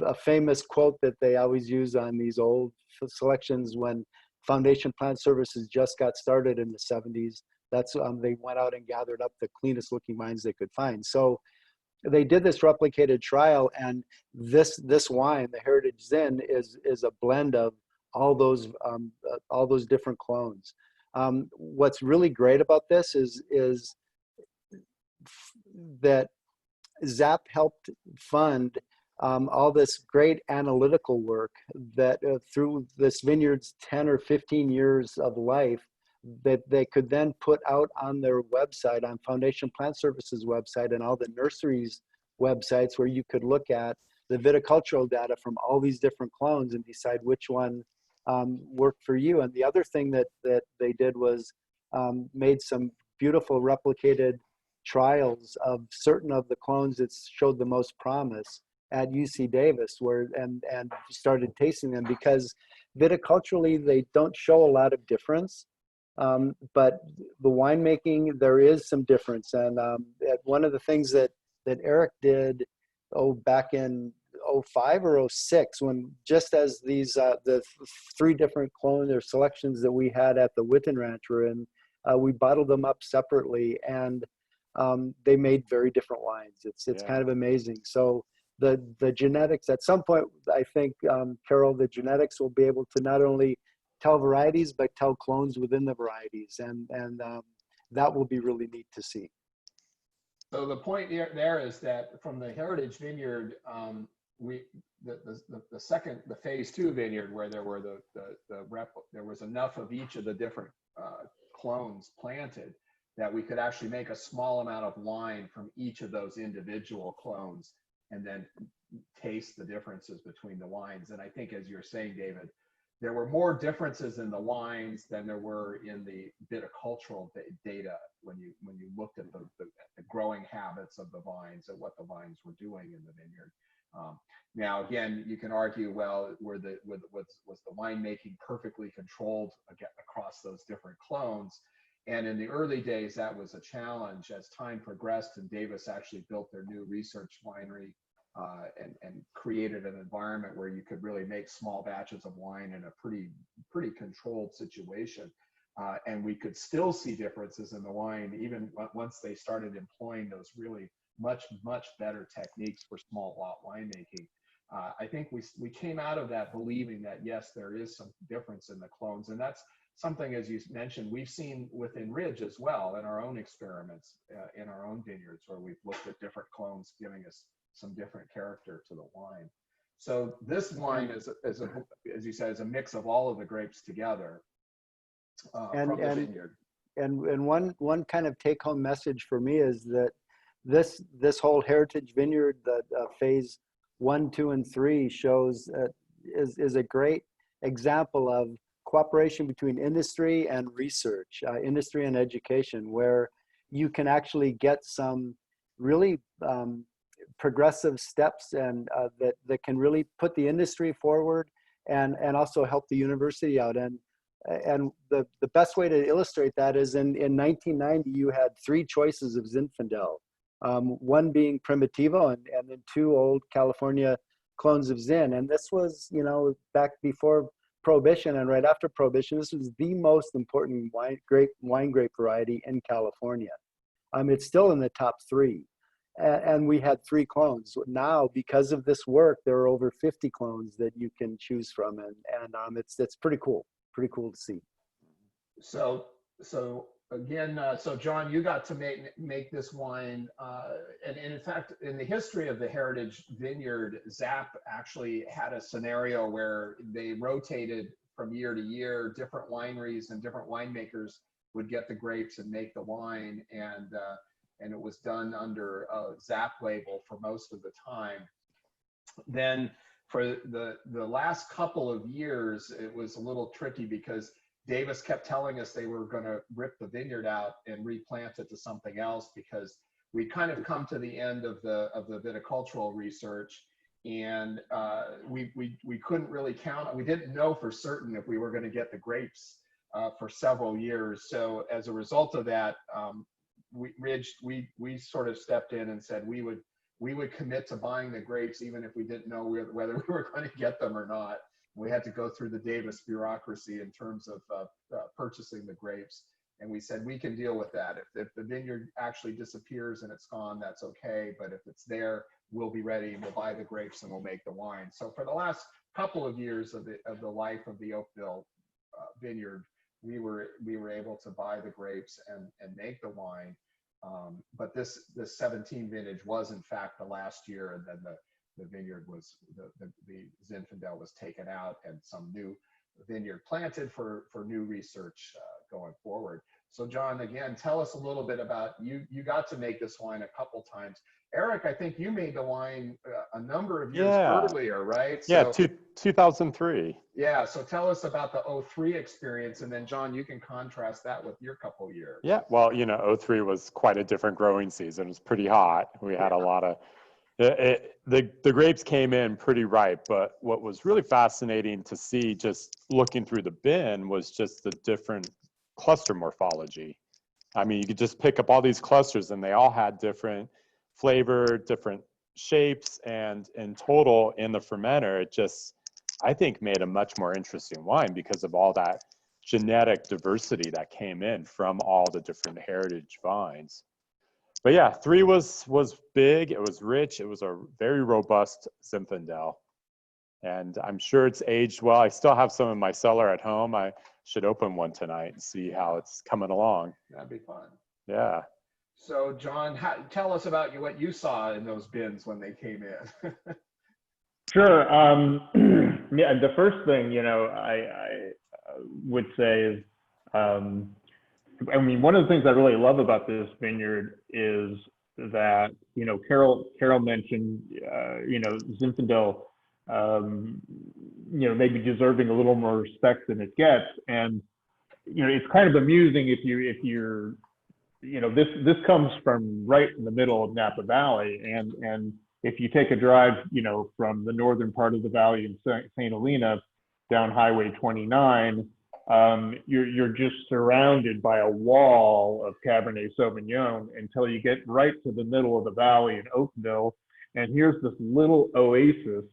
a famous quote that they always use on these old selections when Foundation Plant Services just got started in the 70s. That's they went out and gathered up the cleanest looking wines they could find. So they did this replicated trial, and this wine, the Heritage Zin, is a blend of all those different clones. What's really great about this is that ZAP helped fund all this great analytical work that through this vineyard's 10 or 15 years of life, that they could then put out on their website, on Foundation Plant Services website and all the nurseries websites, where you could look at the viticultural data from all these different clones and decide which one worked for you. And the other thing that they did was made some beautiful replicated trials of certain of the clones that showed the most promise at UC Davis, and started tasting them, because viticulturally they don't show a lot of difference, but the winemaking, there is some difference. And one of the things that Eric did back in 05 or 06, when just as these the three different clones or selections that we had at the Witten Ranch were in, we bottled them up separately, and they made very different wines. It's kind of amazing. So the genetics, at some point, I think, Carole, the genetics will be able to not only tell varieties, but tell clones within the varieties. And that will be really neat to see. So the point there is that from the Heritage Vineyard, the phase 2 vineyard, where there were there was enough of each of the different clones planted that we could actually make a small amount of wine from each of those individual clones, and then taste the differences between the wines. And I think, as you're saying, David, there were more differences in the wines than there were in the viticultural data when you looked at the growing habits of the vines and what the vines were doing in the vineyard. Now, again, you can argue, well, was the winemaking perfectly controlled across those different clones? And in the early days, that was a challenge. As time progressed, and Davis actually built their new research winery and created an environment where you could really make small batches of wine in a pretty controlled situation. And we could still see differences in the wine, even once they started employing those really much better techniques for small lot winemaking. I think we came out of that believing that, yes, there is some difference in the clones. And that's something, as you mentioned, we've seen within Ridge as well in our own experiments, in our own vineyards, where we've looked at different clones giving us some different character to the wine. So this wine is as you said, is a mix of all of the grapes together from the vineyard. And one kind of take home message for me is that this whole Heritage Vineyard, that phase 1, 2, and 3 shows is a great example of cooperation between industry and research, industry and education, where you can actually get some really progressive steps and that can really put the industry forward and also help the university out. And the best way to illustrate that is in 1990, you had 3 choices of Zinfandel, one being Primitivo and then 2 old California clones of Zin. And this was, back before Prohibition and right after Prohibition. This was the most important wine grape variety in California. It's still in the top 3. And we had 3 clones. Now, because of this work, there are over 50 clones that you can choose from, and it's pretty cool to see. So again, so John, you got to make this wine, and in fact, in the history of the Heritage Vineyard, ZAP actually had a scenario where they rotated from year to year. Different wineries and different winemakers would get the grapes and make the wine, and it was done under a ZAP label for most of the time. Then for the last couple of years, it was a little tricky because Davis kept telling us they were going to rip the vineyard out and replant it to something else, because we kind of come to the end of the viticultural research, and we couldn't really count. We didn't know for certain if we were going to get the grapes for several years. So as a result of that, we sort of stepped in and said we would commit to buying the grapes even if we didn't know whether we were going to get them or not. We had to go through the Davis bureaucracy in terms of purchasing the grapes. And we said, we can deal with that. If the vineyard actually disappears and it's gone, that's okay. But if it's there, we'll be ready and we'll buy the grapes and we'll make the wine. So for the last couple of years of the life of the Oakville vineyard, we were able to buy the grapes and make the wine. But this 17 vintage was in fact the last year, and then the vineyard was, the Zinfandel was taken out and some new vineyard planted for new research going forward. So John, again, tell us a little bit about, you got to make this wine a couple times. Eric, I think you made the wine a number of years earlier, right? Yeah, So, 2003. Yeah, so tell us about the 03 experience, and then John, you can contrast that with your couple years. Yeah, well, 03 was quite a different growing season. It was pretty hot. We had a lot of, the grapes came in pretty ripe, but what was really fascinating to see just looking through the bin was just the different cluster morphology. I mean, you could just pick up all these clusters and they all had different flavor, different shapes, and in total in the fermenter, it just, I think, made a much more interesting wine because of all that genetic diversity that came in from all the different heritage vines. But yeah, 3 was big, it was rich, it was a very robust Zinfandel. And I'm sure it's aged well. I still have some in my cellar at home. I should open one tonight and see how it's coming along. That'd be fun. Yeah. So John, tell us about what you saw in those bins when they came in. Sure. Yeah, the first thing, I would say is, I mean, one of the things I really love about this vineyard is that, Carole mentioned, Zinfandel, maybe deserving a little more respect than it gets. And, it's kind of amusing if you're, this comes from right in the middle of Napa Valley. And if you take a drive, from the northern part of the valley in St. Helena down Highway 29, you're just surrounded by a wall of Cabernet Sauvignon until you get right to the middle of the valley in Oakville. And here's this little oasis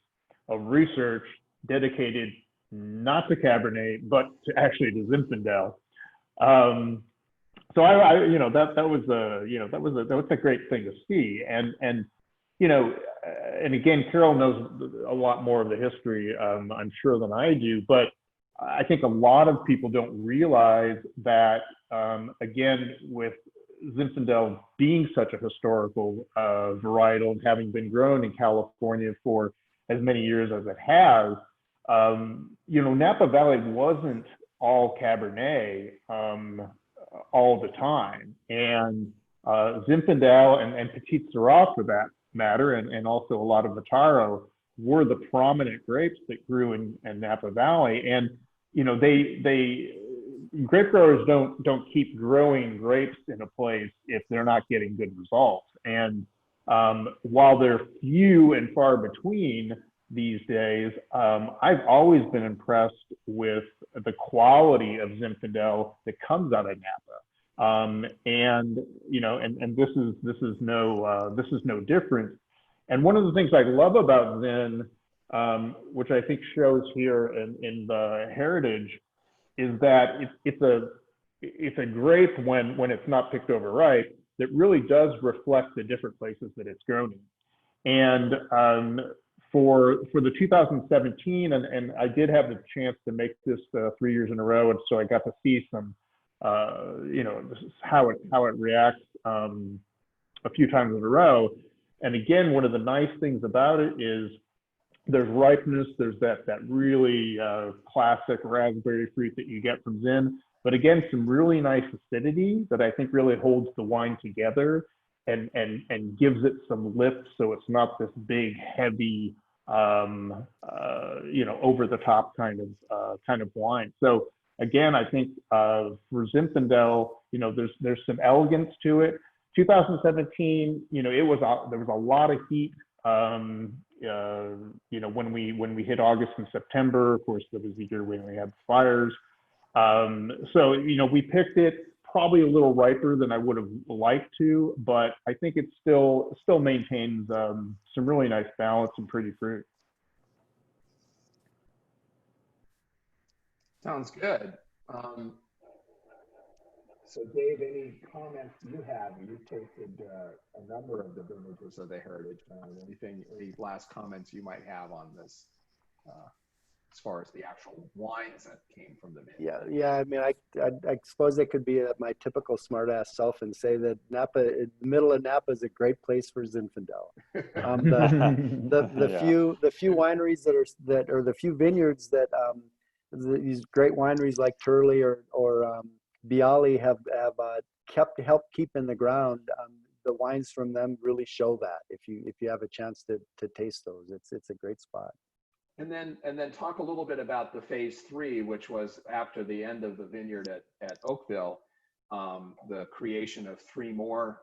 of research dedicated not to Cabernet, but to actually to Zinfandel. So that was a great thing to see. And again, Carole knows a lot more of the history, I'm sure, than I do, but I think a lot of people don't realize that, again, with Zinfandel being such a historical varietal and having been grown in California for as many years as it has, Napa Valley wasn't all Cabernet all the time. And Zinfandel and Petit Syrah, for that matter, and also a lot of Vitaro, were the prominent grapes that grew in Napa Valley. And grape growers don't keep growing grapes in a place if they're not getting good results. And while they're few and far between these days, I've always been impressed with the quality of Zinfandel that comes out of Napa. And this is no different. And one of the things I love about Zin, which I think shows here in the heritage, is that it's a grape when it's not picked over ripe that really does reflect the different places that it's grown in. And for the 2017, and I did have the chance to make this 3 years in a row, and so I got to see some, how it reacts a few times in a row. And again, one of the nice things about it is there's ripeness, there's that really classic raspberry fruit that you get from Zin, but again, some really nice acidity that I think really holds the wine together and gives it some lift, so it's not this big, heavy, over the top kind of wine. So again, I think for Zinfandel, there's some elegance to it. 2017, there was a lot of heat. When we hit August and September, of course, that was the year when we had fires. So we picked it probably a little riper than I would have liked to, but I think it still maintains some really nice balance and pretty fruit. Sounds good. So Dave, any comments you have? You've tasted a number of the vintages of the Heritage Wine. Any last comments you might have on this, as far as the actual wines that came from the vineyard? Yeah. I mean, I suppose I could be my typical smartass self and say that Napa, the middle of Napa, is a great place for Zinfandel. The few wineries the few vineyards that these great wineries like Turley or Bialy have helped keep in the ground. The wines from them really show that. If you have a chance to taste those, it's a great spot. And then talk a little bit about the phase 3, which was after the end of the vineyard at Oakville, the creation of 3 more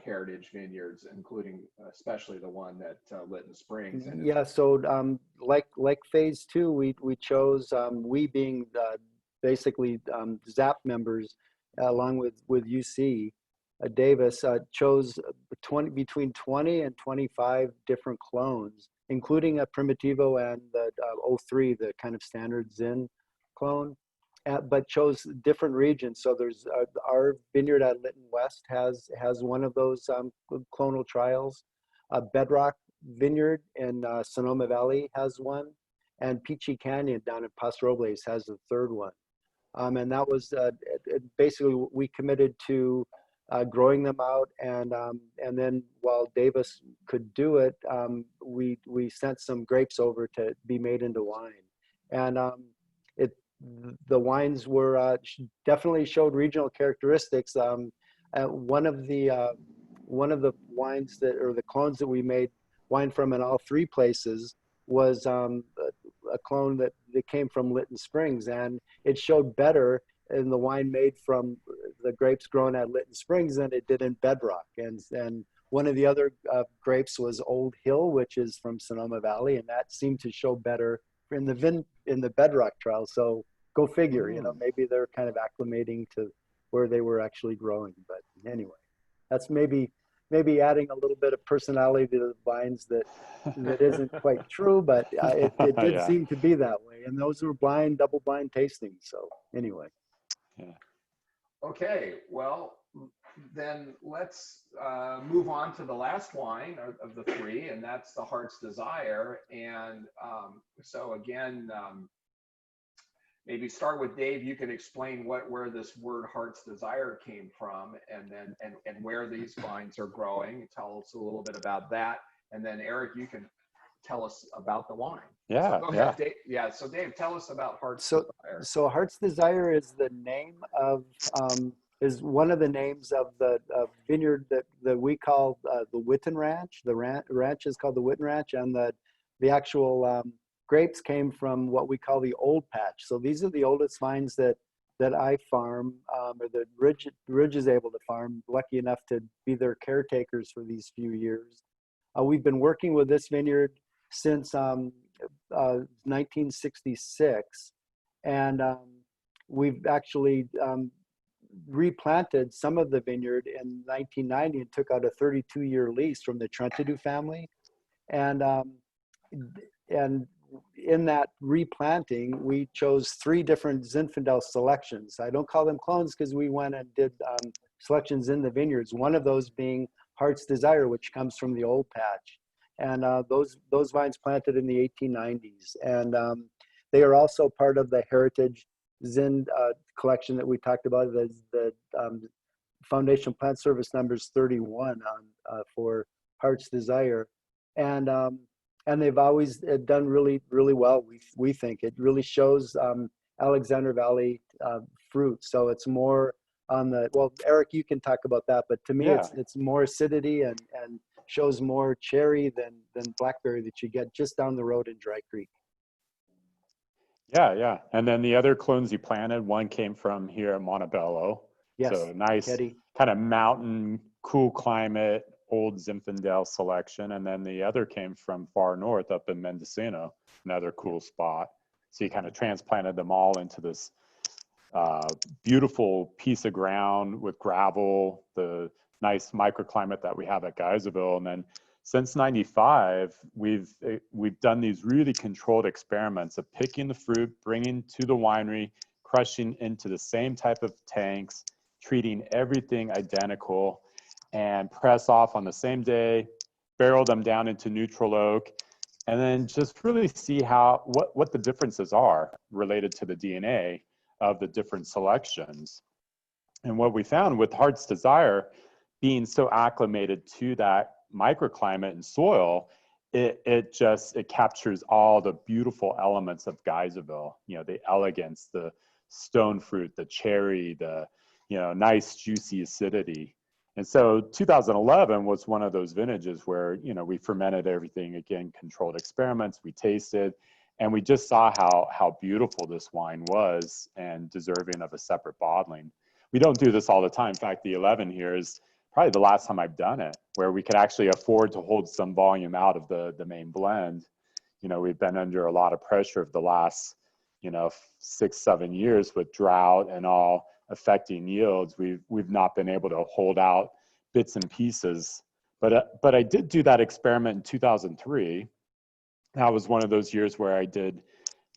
heritage vineyards, including especially the one at Lytton Springs. And yeah, so like phase 2, we chose, we being basically ZAP members, along with UC Davis, chose between 20 and 25 different clones, including a Primitivo and the 03, the kind of standard Zin clone, but chose different regions. So there's our vineyard at Lytton West has one of those clonal trials. Bedrock Vineyard in Sonoma Valley has one, and Peachy Canyon down in Paso Robles has the 3rd one. And that was basically we committed to growing them out, and then while Davis could do it, we sent some grapes over to be made into wine, and the wines were definitely showed regional characteristics. One of the wines the clones that we made wine from in all 3 places was a clone that came from Lytton Springs, and it showed better in the wine made from the grapes grown at Lytton Springs than it did in Bedrock. And one of the other grapes was Old Hill, which is from Sonoma Valley, and that seemed to show better in the Bedrock trial. So go figure, maybe they're kind of acclimating to where they were actually growing. But anyway, that's maybe adding a little bit of personality to the vines that isn't quite true, but it did seem to be that way. And those were double blind tastings. So anyway. Yeah. Okay, well, then let's move on to the last wine of the 3, and that's the Heart's Desire. And so again, maybe start with Dave. You could explain where this word Heart's Desire came from, and then and where these vines are growing. Tell us a little bit about that, and then Eric, you can tell us about the wine. Yeah, so go ahead, Dave. Yeah, so Dave, tell us about Heart's Desire. So Heart's Desire is the name of is one of the names of the vineyard that we call the Witten Ranch. The ranch is called the Witten Ranch, and the actual grapes came from what we call the Old Patch. So these are the oldest vines that I farm, or that Ridge is able to farm. Lucky enough to be their caretakers for these few years. We've been working with this vineyard since 1966, and we've actually replanted some of the vineyard in 1990 and took out a 32-year lease from the Trentadue family, and in that replanting, we chose 3 different Zinfandel selections. I don't call them clones because we went and did selections in the vineyards. One of those being Heart's Desire, which comes from the Old Patch, and those vines planted in the 1890s, and they are also part of the Heritage Zin collection that we talked about. The Foundation Plant Service numbers 31 on for Heart's Desire, and they've always done really well. We think it really shows Alexander Valley fruit. So it's more on the, well, Eric, you can talk about that, but to me, it's more acidity and shows more cherry than blackberry that you get just down the road in Dry Creek. Yeah, yeah. And then the other clones you planted, one came from here at Montebello. Yes, So nice Pichetti. kind of mountain, cool climate, old Zinfandel selection. And then the other came from far north up in Mendocino, another cool spot. So you kind of transplanted them all into this beautiful piece of ground with gravel, the nice microclimate that we have at Geyserville. And then since 95, we've done these really controlled experiments of picking the fruit, bringing to the winery, crushing into the same type of tanks, treating everything identical, and press off on the same day, barrel them down into neutral oak, and then just really see what the differences are related to the DNA of the different selections. And what we found with Heart's Desire being so acclimated to that microclimate and soil, it captures all the beautiful elements of Geyserville, the elegance, the stone fruit, the cherry, the nice juicy acidity. And so 2011 was one of those vintages where we fermented everything, again, controlled experiments, we tasted, and we just saw how beautiful this wine was and deserving of a separate bottling. We don't do this all the time. In fact, the 11 here is probably the last time I've done it, where we could actually afford to hold some volume out of the main blend. We've been under a lot of pressure of the last 6-7 years with drought and all affecting yields. We've not been able to hold out bits and pieces. But I did do that experiment in 2003. That was one of those years where I did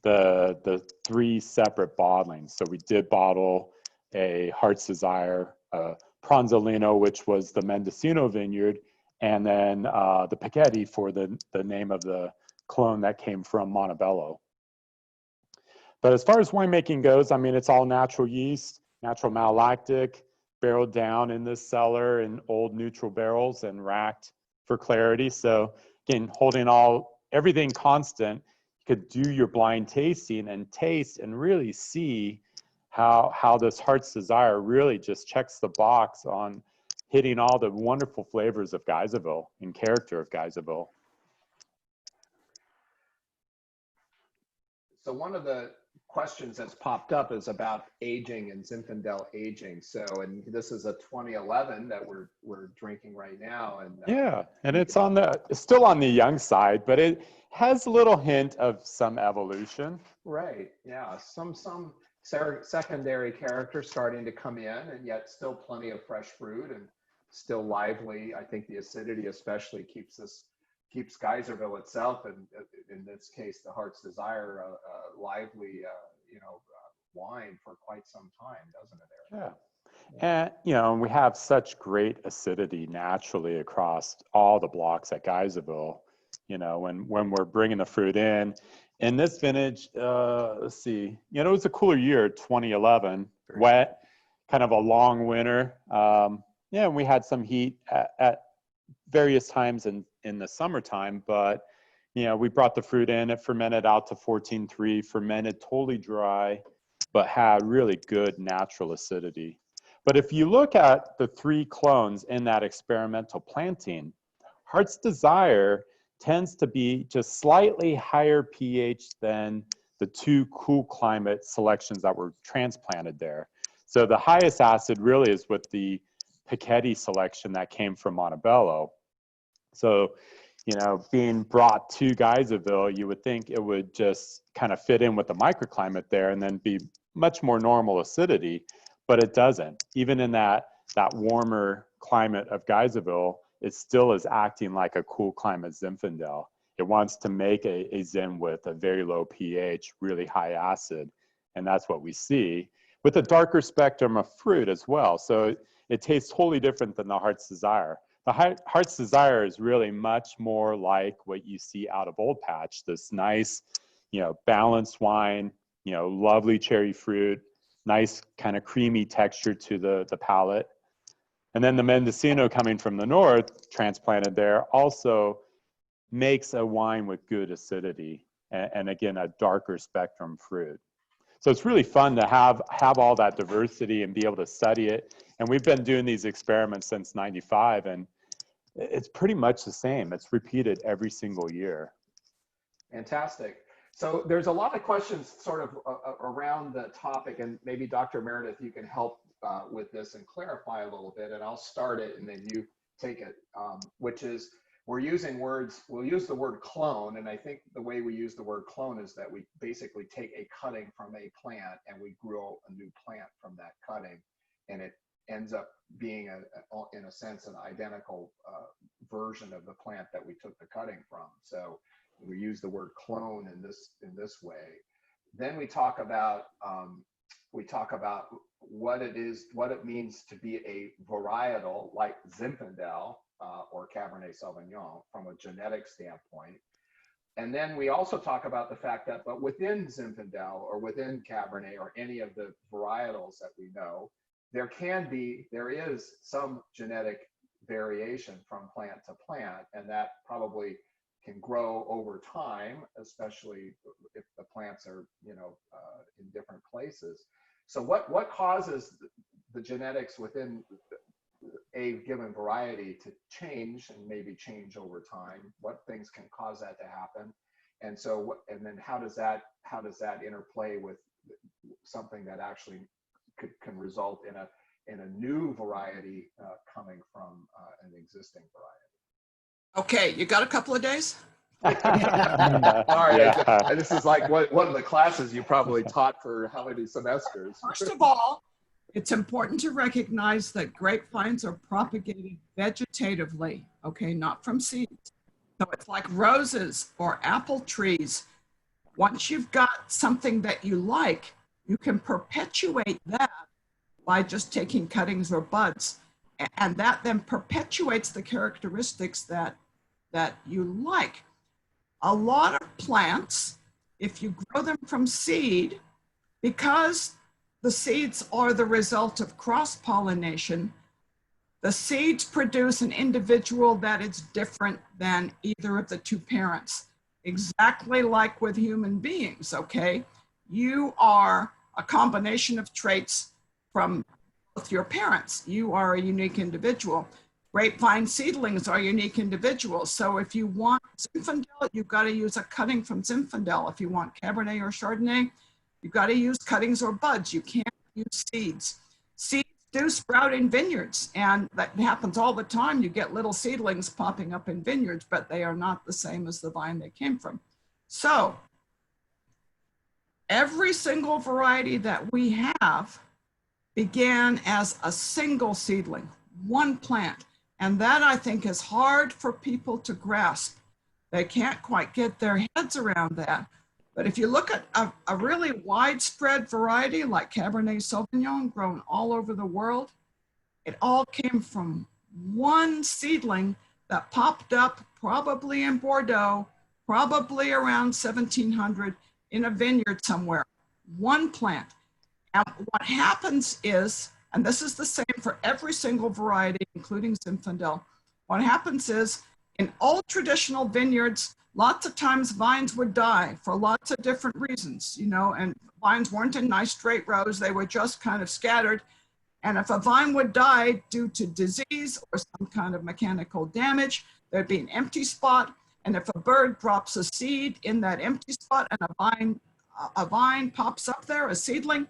the 3 separate bottlings. So we did bottle a Heart's Desire, Pronzolino, which was the Mendocino vineyard, and then the Pichetti for the name of the clone that came from Montebello. But as far as winemaking goes, I mean, it's all natural yeast, natural malolactic, barreled down in this cellar in old neutral barrels and racked for clarity. So again, holding everything constant, you could do your blind tasting and taste and really see how this Heart's Desire really just checks the box on hitting all the wonderful flavors of Geyserville and character of Geyserville. So one of the questions that's popped up is about aging and Zinfandel aging. So, and this is a 2011 that we're drinking right now. And yeah, and it's still on the young side, but it has a little hint of some evolution. Right. Yeah. Some secondary characters starting to come in, and yet still plenty of fresh fruit and still lively. I think the acidity especially keeps Geyserville itself, and in this case, the Heart's Desire, lively, wine for quite some time, doesn't it, Eric? Yeah. And, we have such great acidity naturally across all the blocks at Geyserville, when we're bringing the fruit in. In this vintage, let's see, it was a cooler year, 2011, wet, kind of a long winter. And we had some heat at various times in the summertime, but we brought the fruit in, it fermented out to 14.3, fermented totally dry, but had really good natural acidity. But if you look at the 3 clones in that experimental planting, Heart's Desire tends to be just slightly higher pH than the 2 cool climate selections that were transplanted there. So the highest acid really is with the Pichetti selection that came from Montebello. So, being brought to Geyserville, you would think it would just kind of fit in with the microclimate there and then be much more normal acidity, but it doesn't. Even in that warmer climate of Geyserville, it still is acting like a cool climate Zinfandel. It wants to make a Zin with a very low pH, really high acid, and that's what we see with a darker spectrum of fruit as well. So it tastes totally different than the Heart's Desire. The Heart's Desire is really much more like what you see out of Old Patch, this nice, balanced wine, lovely cherry fruit, nice kind of creamy texture to the palate. And then the Mendocino coming from the north, transplanted there, also makes a wine with good acidity and again, a darker spectrum fruit. So it's really fun to have all that diversity and be able to study it. And we've been doing these experiments since '95, and It's pretty much the same. It's repeated every single year. Fantastic. So there's a lot of questions sort of around the topic, and maybe Dr. Meredith, you can help with this and clarify a little bit, and I'll start it and then you take it, which is we'll use the word clone, and I think the way we use the word clone is that we basically take a cutting from a plant and we grow a new plant from that cutting, and it ends up being, in a sense, an identical version of the plant that we took the cutting from. So we use the word clone in this way. Then we talk about what it means to be a varietal like Zinfandel or Cabernet Sauvignon from a genetic standpoint. And then we also talk about the fact that, but within Zinfandel or within Cabernet or any of the varietals that we know, there is some genetic variation from plant to plant, and that probably can grow over time, especially if the plants are, in different places. So what causes the genetics within a given variety to change and maybe change over time? What things can cause that to happen? And so, and then how does that interplay with something that actually can result in a new variety coming from an existing variety? Okay, you got a couple of days? All right, yeah. This is like one of the classes you probably taught for how many semesters? First of all, it's important to recognize that grapevines are propagated vegetatively, okay, not from seeds. So it's like roses or apple trees. Once you've got something that you like, you can perpetuate that by just taking cuttings or buds. And that then perpetuates the characteristics that you like. A lot of plants, if you grow them from seed, because the seeds are the result of cross-pollination, the seeds produce an individual that is different than either of the two parents. Exactly like with human beings, okay? You are a combination of traits from both your parents. You are a unique individual. Grapevine seedlings are unique individuals. So if you want Zinfandel, you've got to use a cutting from Zinfandel. If you want Cabernet or Chardonnay, you've got to use cuttings or buds. You can't use seeds. Seeds do sprout in vineyards, and that happens all the time. You get little seedlings popping up in vineyards, but they are not the same as the vine they came from. So every single variety that we have began as a single seedling, one plant. And that, I think, is hard for people to grasp. They can't quite get their heads around that. But if you look at a really widespread variety like Cabernet Sauvignon grown all over the world, it all came from one seedling that popped up probably in Bordeaux, probably around 1700 in a vineyard somewhere, one plant. And what happens is, and this is the same for every single variety, including Zinfandel, what happens is in old traditional vineyards, lots of times vines would die for lots of different reasons, and vines weren't in nice straight rows, they were just kind of scattered. And if a vine would die due to disease or some kind of mechanical damage, there'd be an empty spot. And if a bird drops a seed in that empty spot and a vine pops up there, a seedling,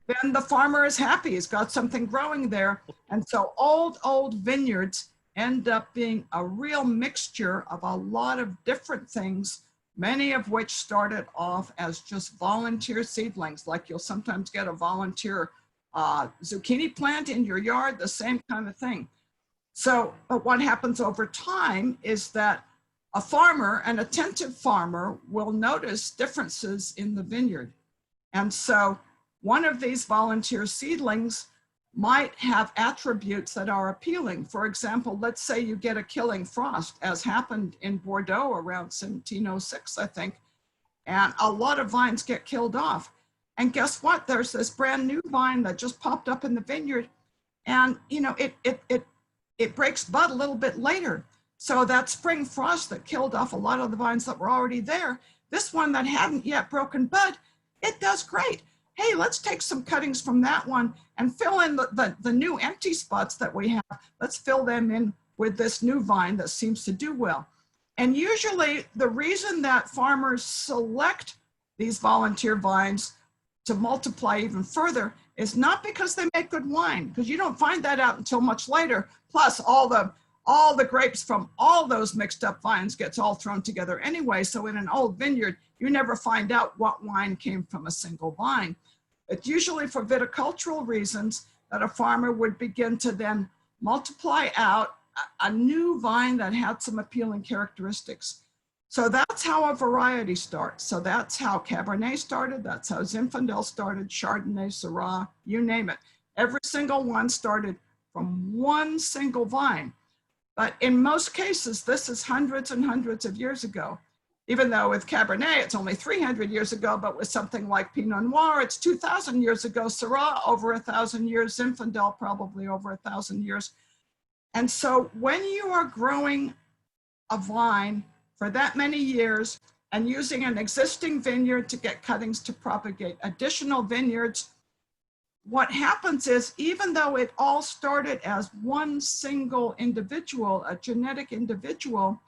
then the farmer is happy, he's got something growing there. And so old vineyards end up being a real mixture of a lot of different things, many of which started off as just volunteer seedlings, like you'll sometimes get a volunteer zucchini plant in your yard, the same kind of thing. So, but what happens over time is that a farmer, an attentive farmer, will notice differences in the vineyard. And so one of these volunteer seedlings might have attributes that are appealing. For example, let's say you get a killing frost, as happened in Bordeaux around 1706, I think, and a lot of vines get killed off. And guess what? There's this brand new vine that just popped up in the vineyard, and it breaks bud a little bit later. So that spring frost that killed off a lot of the vines that were already there, this one that hadn't yet broken bud, it does great. Hey, let's take some cuttings from that one and fill in the new empty spots that we have. Let's fill them in with this new vine that seems to do well. And usually the reason that farmers select these volunteer vines to multiply even further is not because they make good wine, because you don't find that out until much later. Plus all the grapes from all those mixed up vines gets all thrown together anyway. So in an old vineyard, you never find out what wine came from a single vine. It's usually for viticultural reasons that a farmer would begin to then multiply out a new vine that had some appealing characteristics. So that's how a variety starts. So that's how Cabernet started. That's how Zinfandel started, Chardonnay, Syrah, you name it. Every single one started from one single vine. But in most cases, this is hundreds and hundreds of years ago. Even though with Cabernet, it's only 300 years ago, but with something like Pinot Noir, it's 2,000 years ago, Syrah over 1,000 years, Zinfandel probably over 1,000 years. And so when you are growing a vine for that many years and using an existing vineyard to get cuttings to propagate additional vineyards, what happens is, even though it all started as one single individual, a genetic individual,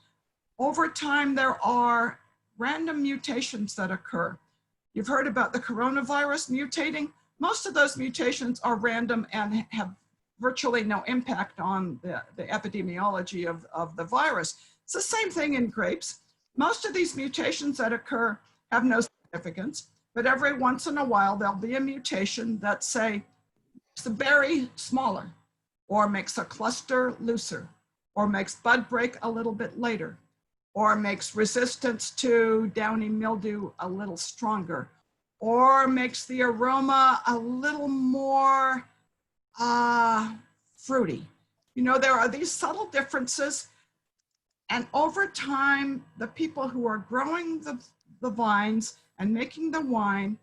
over time there are random mutations that occur. You've heard about the coronavirus mutating. Most of those mutations are random and have virtually no impact on the epidemiology of the virus. It's the same thing in grapes. Most of these mutations that occur have no significance, but every once in a while there'll be a mutation that, say, makes the berry smaller, or makes a cluster looser, or makes bud break a little bit later, or makes resistance to downy mildew a little stronger, or makes the aroma a little more fruity. You know, there are these subtle differences. And over time, the people who are growing the vines and making the wine,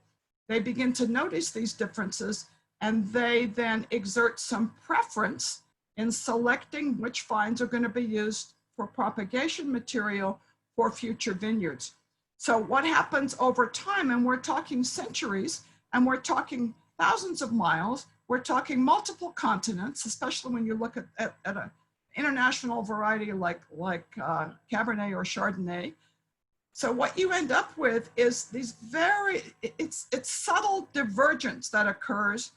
they begin to notice these differences, and they then exert some preference in selecting which vines are going to be used for propagation material for future vineyards. So what happens over time, and we're talking centuries, and we're talking thousands of miles, we're talking multiple continents, especially when you look at an international variety like Cabernet or Chardonnay. So what you end up with is these it's subtle divergence that occurs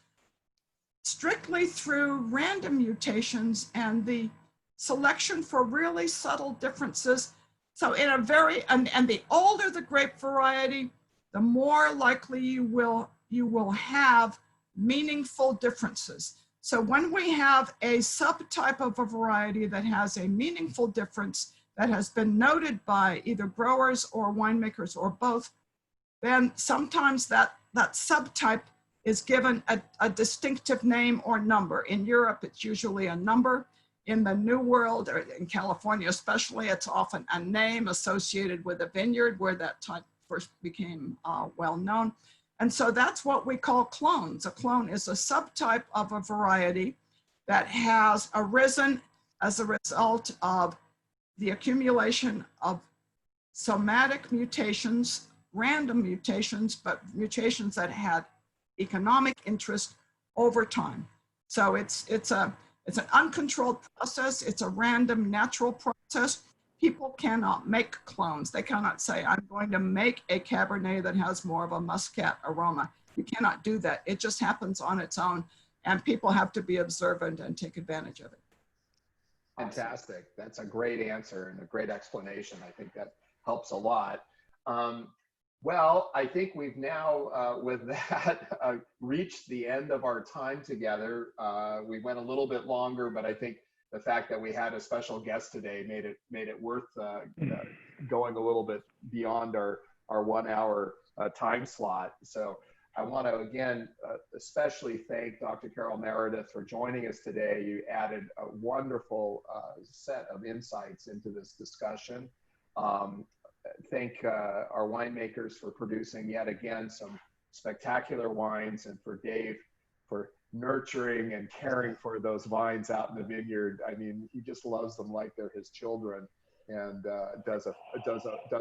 strictly through random mutations and the selection for really subtle differences. So in a and the older the grape variety, the more likely you will have meaningful differences. So when we have a subtype of a variety that has a meaningful difference that has been noted by either growers or winemakers or both, then sometimes that subtype is given a distinctive name or number. In Europe, it's usually a number. In the New World, or in California especially, it's often a name associated with a vineyard where that type first became well known. And so that's what we call clones. A clone is a subtype of a variety that has arisen as a result of the accumulation of somatic mutations, random mutations, but mutations that had economic interest over time. So it's an uncontrolled process. It's a random natural process. People cannot make clones. They cannot say, I'm going to make a Cabernet that has more of a muscat aroma. You cannot do that. It just happens on its own, and people have to be observant and take advantage of it. Fantastic. That's a great answer and a great explanation. I think that helps a lot. Well, I think we've now, with that, reached the end of our time together. We went a little bit longer, but I think the fact that we had a special guest today made it worth going a little bit beyond our 1 hour time slot. So I want to again especially thank Dr. Carole Meredith for joining us today. You added a wonderful set of insights into this discussion. Thank our winemakers for producing yet again some spectacular wines, and for Dave for nurturing and caring for those vines out in the vineyard. I mean, he just loves them like they're his children, and does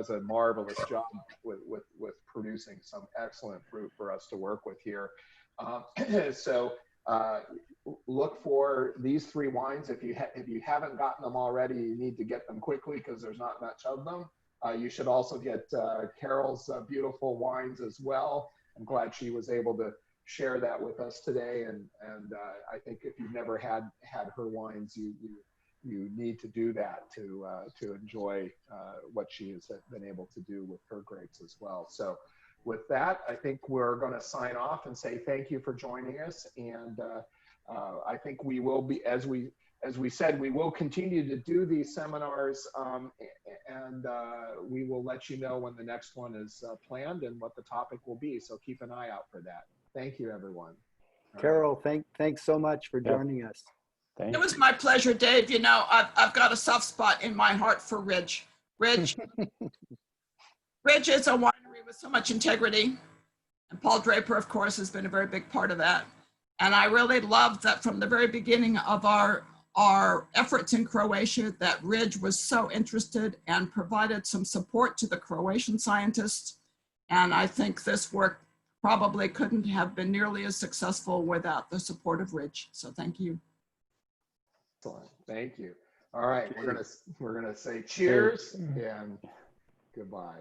a marvelous job with producing some excellent fruit for us to work with here. So look for these 3 wines. If you haven't gotten them already, you need to get them quickly because there's not much of them. You should also get Carole's beautiful wines as well. I'm glad she was able to share that with us today. And I think if you've never had her wines, you need to do that to enjoy what she has been able to do with her grapes as well. So with that, I think we're going to sign off and say thank you for joining us. And I think we will be, as we said, we will continue to do these seminars, and we will let you know when the next one is planned and what the topic will be. So keep an eye out for that. Thank you, everyone. Carole, thanks so much for joining us. It was my pleasure, Dave. You know, I've got a soft spot in my heart for Ridge. Ridge is a winery with so much integrity. And Paul Draper, of course, has been a very big part of that. And I really loved that from the very beginning of our efforts in Croatia, that Ridge was so interested and provided some support to the Croatian scientists. And I think this work probably couldn't have been nearly as successful without the support of Ridge. So thank you. Excellent. Thank you. All right, we're gonna say cheers and goodbye.